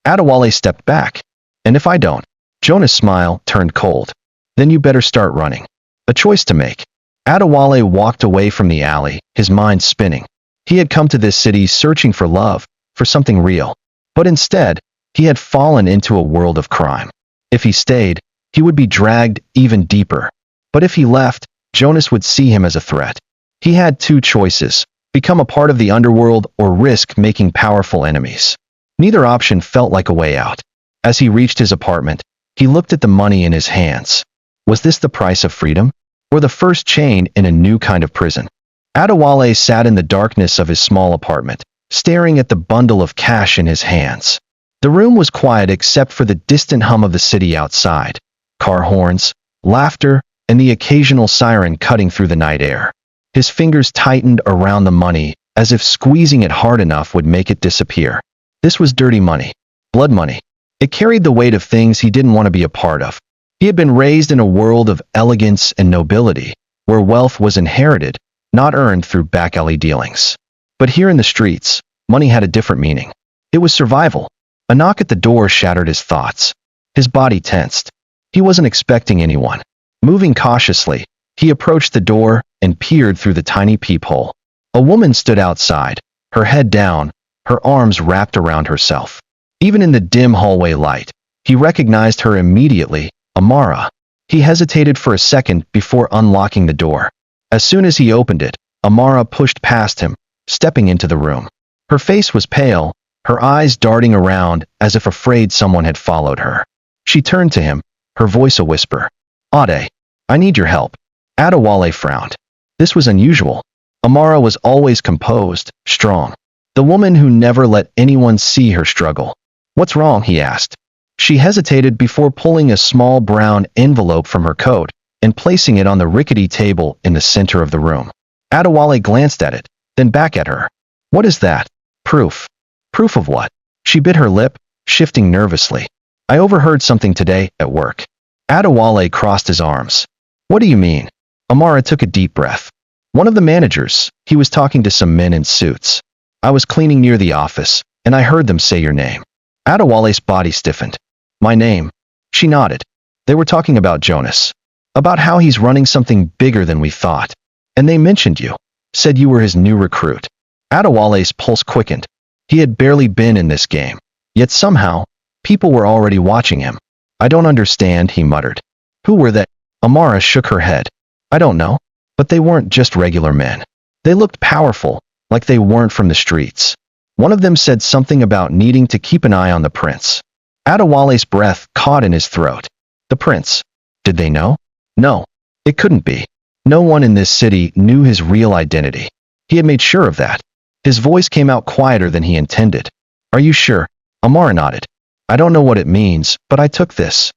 [SPEAKER 1] Adewale stepped back. "And if I don't?" Jonas' smile turned cold. "Then you better start running." A choice to make. Adewale walked away from the alley, his mind spinning. He had come to this city searching for love, for something real. But instead, he had fallen into a world of crime. If he stayed, he would be dragged even deeper. But if he left, Jonas would see him as a threat. He had two choices: become a part of the underworld or risk making powerful enemies. Neither option felt like a way out. As he reached his apartment, he looked at the money in his hands. Was this the price of freedom? Or the first chain in a new kind of prison? Adewale sat in the darkness of his small apartment, staring at the bundle of cash in his hands. The room was quiet except for the distant hum of the city outside, car horns, laughter, and the occasional siren cutting through the night air. His fingers tightened around the money, as if squeezing it hard enough would make it disappear. This was dirty money. Blood money. It carried the weight of things he didn't want to be a part of. He had been raised in a world of elegance and nobility, where wealth was inherited, not earned through back alley dealings. But here in the streets, money had a different meaning. It was survival. A knock at the door shattered his thoughts. His body tensed. He wasn't expecting anyone. Moving cautiously, he approached the door and peered through the tiny peephole. A woman stood outside, her head down, her arms wrapped around herself. Even in the dim hallway light, he recognized her immediately, Amara. He hesitated for a second before unlocking the door. As soon as he opened it, Amara pushed past him, stepping into the room. Her face was pale, her eyes darting around as if afraid someone had followed her. She turned to him, her voice a whisper. "Ade, I need your help." Adewale frowned. This was unusual. Amara was always composed, strong. The woman who never let anyone see her struggle. "What's wrong?" he asked. She hesitated before pulling a small brown envelope from her coat and placing it on the rickety table in the center of the room. Adewale glanced at it, then back at her. "What is that?" "Proof." "Proof of what?" She bit her lip, shifting nervously. "I overheard something today at work." Adewale crossed his arms. "What do you mean?" Amara took a deep breath. "One of the managers, he was talking to some men in suits. I was cleaning near the office, and I heard them say your name." Adewale's body stiffened. "My name?" She nodded. "They were talking about Jonas. About how he's running something bigger than we thought. And they mentioned you. Said you were his new recruit." Adewale's pulse quickened. He had barely been in this game. Yet somehow, people were already watching him. "I don't understand," he muttered. "Who were they?" Amara shook her head. "I don't know. But they weren't just regular men. They looked powerful, like they weren't from the streets. One of them said something about needing to keep an eye on the prince. Adewale's breath caught in his throat. The prince. Did they know? No. It couldn't be. No one in this city knew his real identity. He had made sure of that. His voice came out quieter than he intended. Are you sure? Amara nodded. I don't know what it means, but I took this.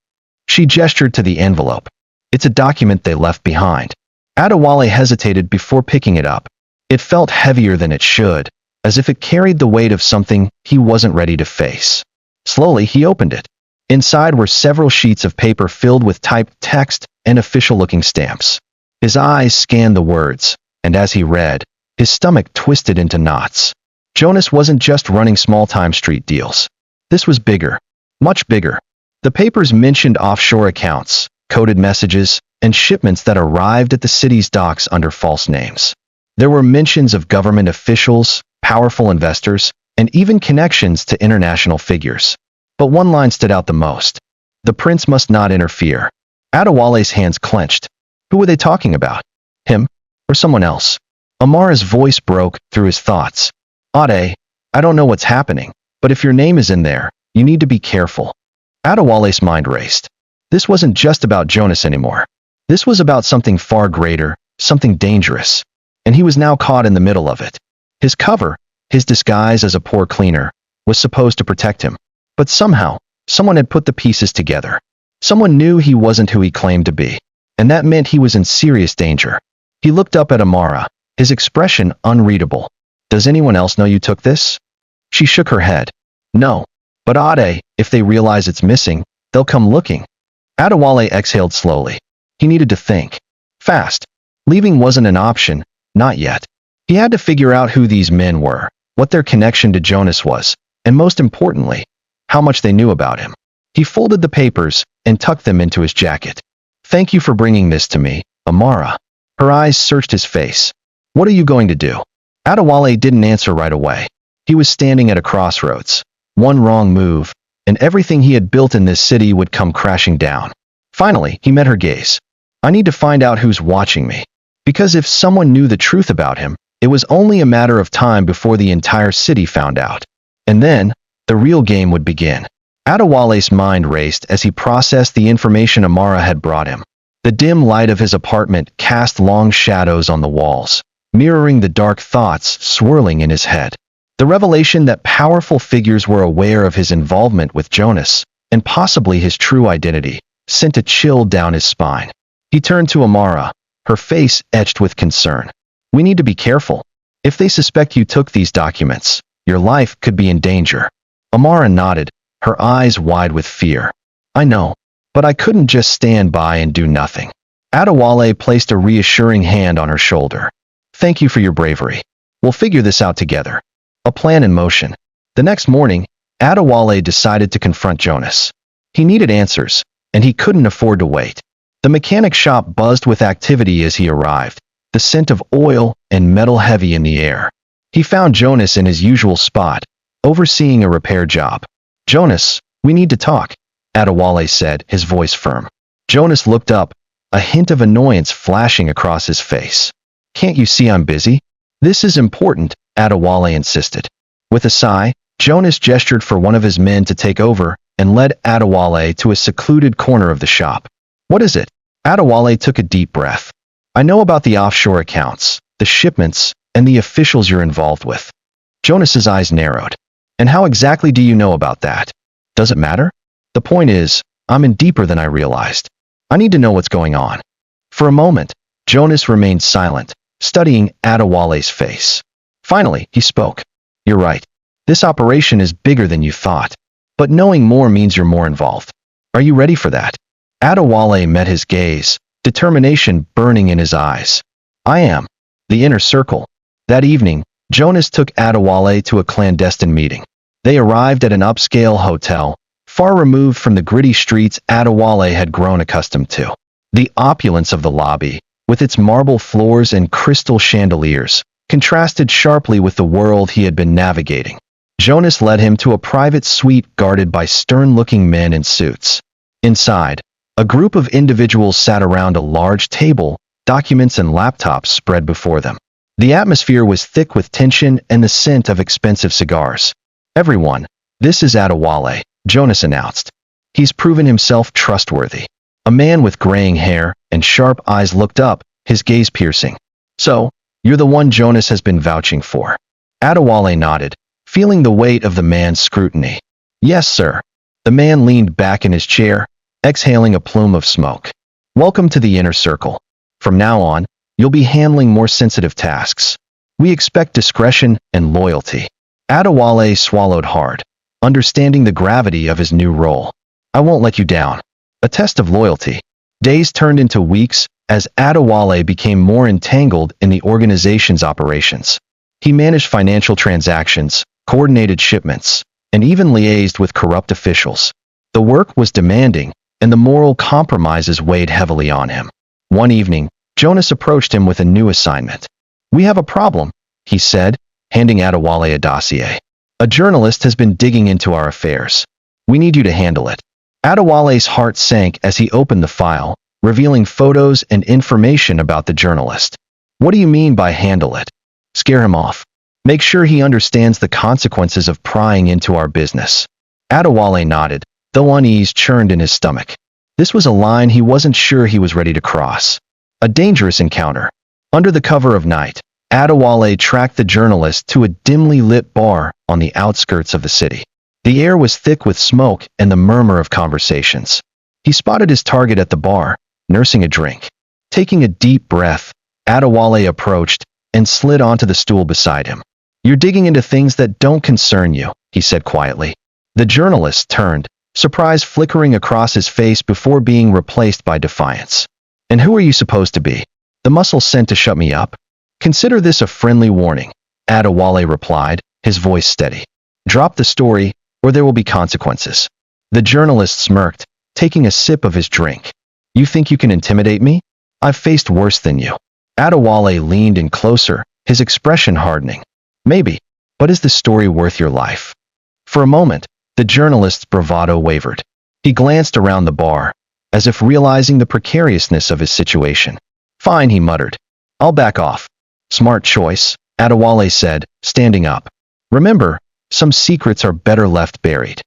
[SPEAKER 1] She gestured to the envelope. It's a document they left behind. Adewale hesitated before picking it up. It felt heavier than it should, as if it carried the weight of something he wasn't ready to face. Slowly, he opened it. Inside were several sheets of paper filled with typed text and official-looking stamps. His eyes scanned the words, and as he read, his stomach twisted into knots. Jonas wasn't just running small-time street deals. This was bigger. Much bigger. The papers mentioned offshore accounts, coded messages, and shipments that arrived at the city's docks under false names. There were mentions of government officials, powerful investors, and even connections to international figures. But one line stood out the most. The prince must not interfere. Adewale's hands clenched. Who were they talking about? Him? Or someone else? Amara's voice broke through his thoughts. Ade, I don't know what's happening, but if your name is in there, you need to be careful. Adewale's mind raced. This wasn't just about Jonas anymore. This was about something far greater, something dangerous. And he was now caught in the middle of it. His cover, his disguise as a poor cleaner, was supposed to protect him. But somehow, someone had put the pieces together. Someone knew he wasn't who he claimed to be. And that meant he was in serious danger. He looked up at Amara, his expression unreadable. Does anyone else know you took this? She shook her head. No. But Ade, if they realize it's missing, they'll come looking. Adewale exhaled slowly. He needed to think. Fast. Leaving wasn't an option, not yet. He had to figure out who these men were, what their connection to Jonas was, and most importantly, how much they knew about him. He folded the papers and tucked them into his jacket. Thank you for bringing this to me, Amara. Her eyes searched his face. What are you going to do? Adewale didn't answer right away. He was standing at a crossroads. One wrong move, and everything he had built in this city would come crashing down. Finally, he met her gaze. I need to find out who's watching me. Because if someone knew the truth about him, it was only a matter of time before the entire city found out. And then, the real game would begin. Adewale's mind raced as he processed the information Amara had brought him. The dim light of his apartment cast long shadows on the walls, mirroring the dark thoughts swirling in his head. The revelation that powerful figures were aware of his involvement with Jonas, and possibly his true identity, sent a chill down his spine. He turned to Amara, her face etched with concern. We need to be careful. If they suspect you took these documents, your life could be in danger. Amara nodded, her eyes wide with fear. I know, but I couldn't just stand by and do nothing. Adewale placed a reassuring hand on her shoulder. Thank you for your bravery. We'll figure this out together. A plan in motion. The next morning, Adewale decided to confront Jonas. He needed answers, and he couldn't afford to wait. The mechanic shop buzzed with activity as he arrived, the scent of oil and metal heavy in the air. He found Jonas in his usual spot, overseeing a repair job. Jonas, we need to talk, Adewale said, his voice firm. Jonas looked up, a hint of annoyance flashing across his face. Can't you see I'm busy? This is important, Adewale insisted. With a sigh, Jonas gestured for one of his men to take over and led Adewale to a secluded corner of the shop. What is it? Adewale took a deep breath. I know about the offshore accounts, the shipments, and the officials you're involved with. Jonas's eyes narrowed. And how exactly do you know about that? Does it matter? The point is, I'm in deeper than I realized. I need to know what's going on. For a moment, Jonas remained silent, studying Adewale's face. Finally, he spoke. You're right. This operation is bigger than you thought. But knowing more means you're more involved. Are you ready for that? Adewale met his gaze, determination burning in his eyes. I am. The inner circle. That evening, Jonas took Adewale to a clandestine meeting. They arrived at an upscale hotel, far removed from the gritty streets Adewale had grown accustomed to. The opulence of the lobby, with its marble floors and crystal chandeliers, contrasted sharply with the world he had been navigating. Jonas led him to a private suite guarded by stern-looking men in suits. Inside, a group of individuals sat around a large table, documents and laptops spread before them. The atmosphere was thick with tension and the scent of expensive cigars. "Everyone, this is Adewale," Jonas announced. "He's proven himself trustworthy." A man with graying hair and sharp eyes looked up, his gaze piercing. "So, you're the one Jonas has been vouching for?" Adewale nodded, feeling the weight of the man's scrutiny. "Yes, sir." The man leaned back in his chair, exhaling a plume of smoke. "Welcome to the inner circle. From now on, you'll be handling more sensitive tasks. We expect discretion and loyalty." Adewale swallowed hard, understanding the gravity of his new role. "I won't let you down." A test of loyalty. Days turned into weeks as Adewale became more entangled in the organization's operations. He managed financial transactions, coordinated shipments, and even liaised with corrupt officials. The work was demanding, and the moral compromises weighed heavily on him. One evening, Jonas approached him with a new assignment. "We have a problem," he said, handing Adewale a dossier. "A journalist has been digging into our affairs. We need you to handle it." Adewale's heart sank as he opened the file, revealing photos and information about the journalist. "What do you mean by handle it?" "Scare him off. Make sure he understands the consequences of prying into our business." Adewale nodded, though unease churned in his stomach. This was a line he wasn't sure he was ready to cross. A dangerous encounter. Under the cover of night, Adewale tracked the journalist to a dimly lit bar on the outskirts of the city. The air was thick with smoke and the murmur of conversations. He spotted his target at the bar, nursing a drink. Taking a deep breath, Adewale approached and slid onto the stool beside him. "You're digging into things that don't concern you," he said quietly. The journalist turned, surprise flickering across his face before being replaced by defiance. "And who are you supposed to be? The muscle sent to shut me up?" "Consider this a friendly warning," Adewale replied, his voice steady. "Drop the story, or there will be consequences." The journalist smirked, taking a sip of his drink. "You think you can intimidate me? I've faced worse than you." Adewale leaned in closer, his expression hardening. "Maybe, but is the story worth your life?" For a moment, the journalist's bravado wavered. He glanced around the bar, as if realizing the precariousness of his situation. "Fine," he muttered. "I'll back off." "Smart choice," Adewale said, standing up. "Remember, some secrets are better left buried."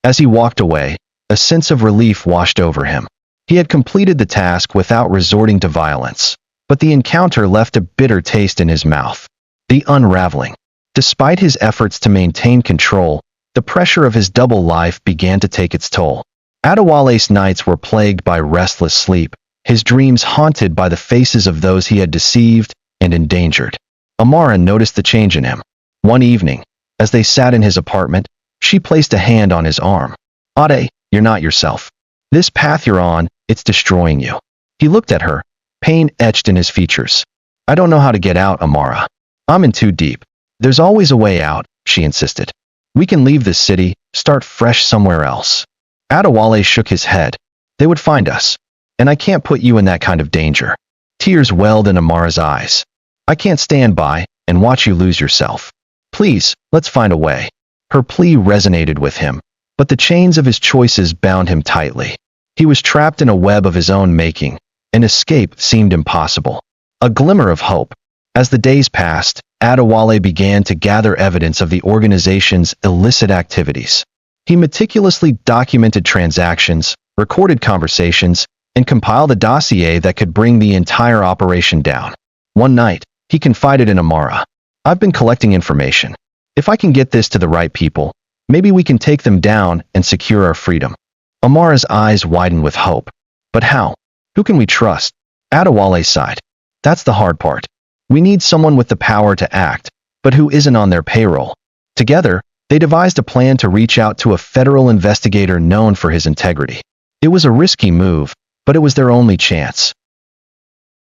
[SPEAKER 1] As he walked away, a sense of relief washed over him. He had completed the task without resorting to violence, but the encounter left a bitter taste in his mouth. The unraveling. Despite his efforts to maintain control, the pressure of his double life began to take its toll. Adewale's nights were plagued by restless sleep, his dreams haunted by the faces of those he had deceived and endangered. Amara noticed the change in him. One evening, as they sat in his apartment, she placed a hand on his arm. "Ade, you're not yourself. This path you're on, it's destroying you." He looked at her, pain etched in his features. "I don't know how to get out, Amara. I'm in too deep." "There's always a way out," she insisted. "We can leave this city, start fresh somewhere else." Adewale shook his head. "They would find us. And I can't put you in that kind of danger." Tears welled in Amara's eyes. "I can't stand by and watch you lose yourself. Please, let's find a way." Her plea resonated with him, but the chains of his choices bound him tightly. He was trapped in a web of his own making, and escape seemed impossible. A glimmer of hope. As the days passed, Adewale began to gather evidence of the organization's illicit activities. He meticulously documented transactions, recorded conversations, and compiled a dossier that could bring the entire operation down. One night, he confided in Amara. "I've been collecting information. If I can get this to the right people, maybe we can take them down and secure our freedom." Amara's eyes widened with hope. "But how? Who can we trust?" Adewale sighed. "That's the hard part. We need someone with the power to act, but who isn't on their payroll." Together, they devised a plan to reach out to a federal investigator known for his integrity. It was a risky move, but it was their only chance.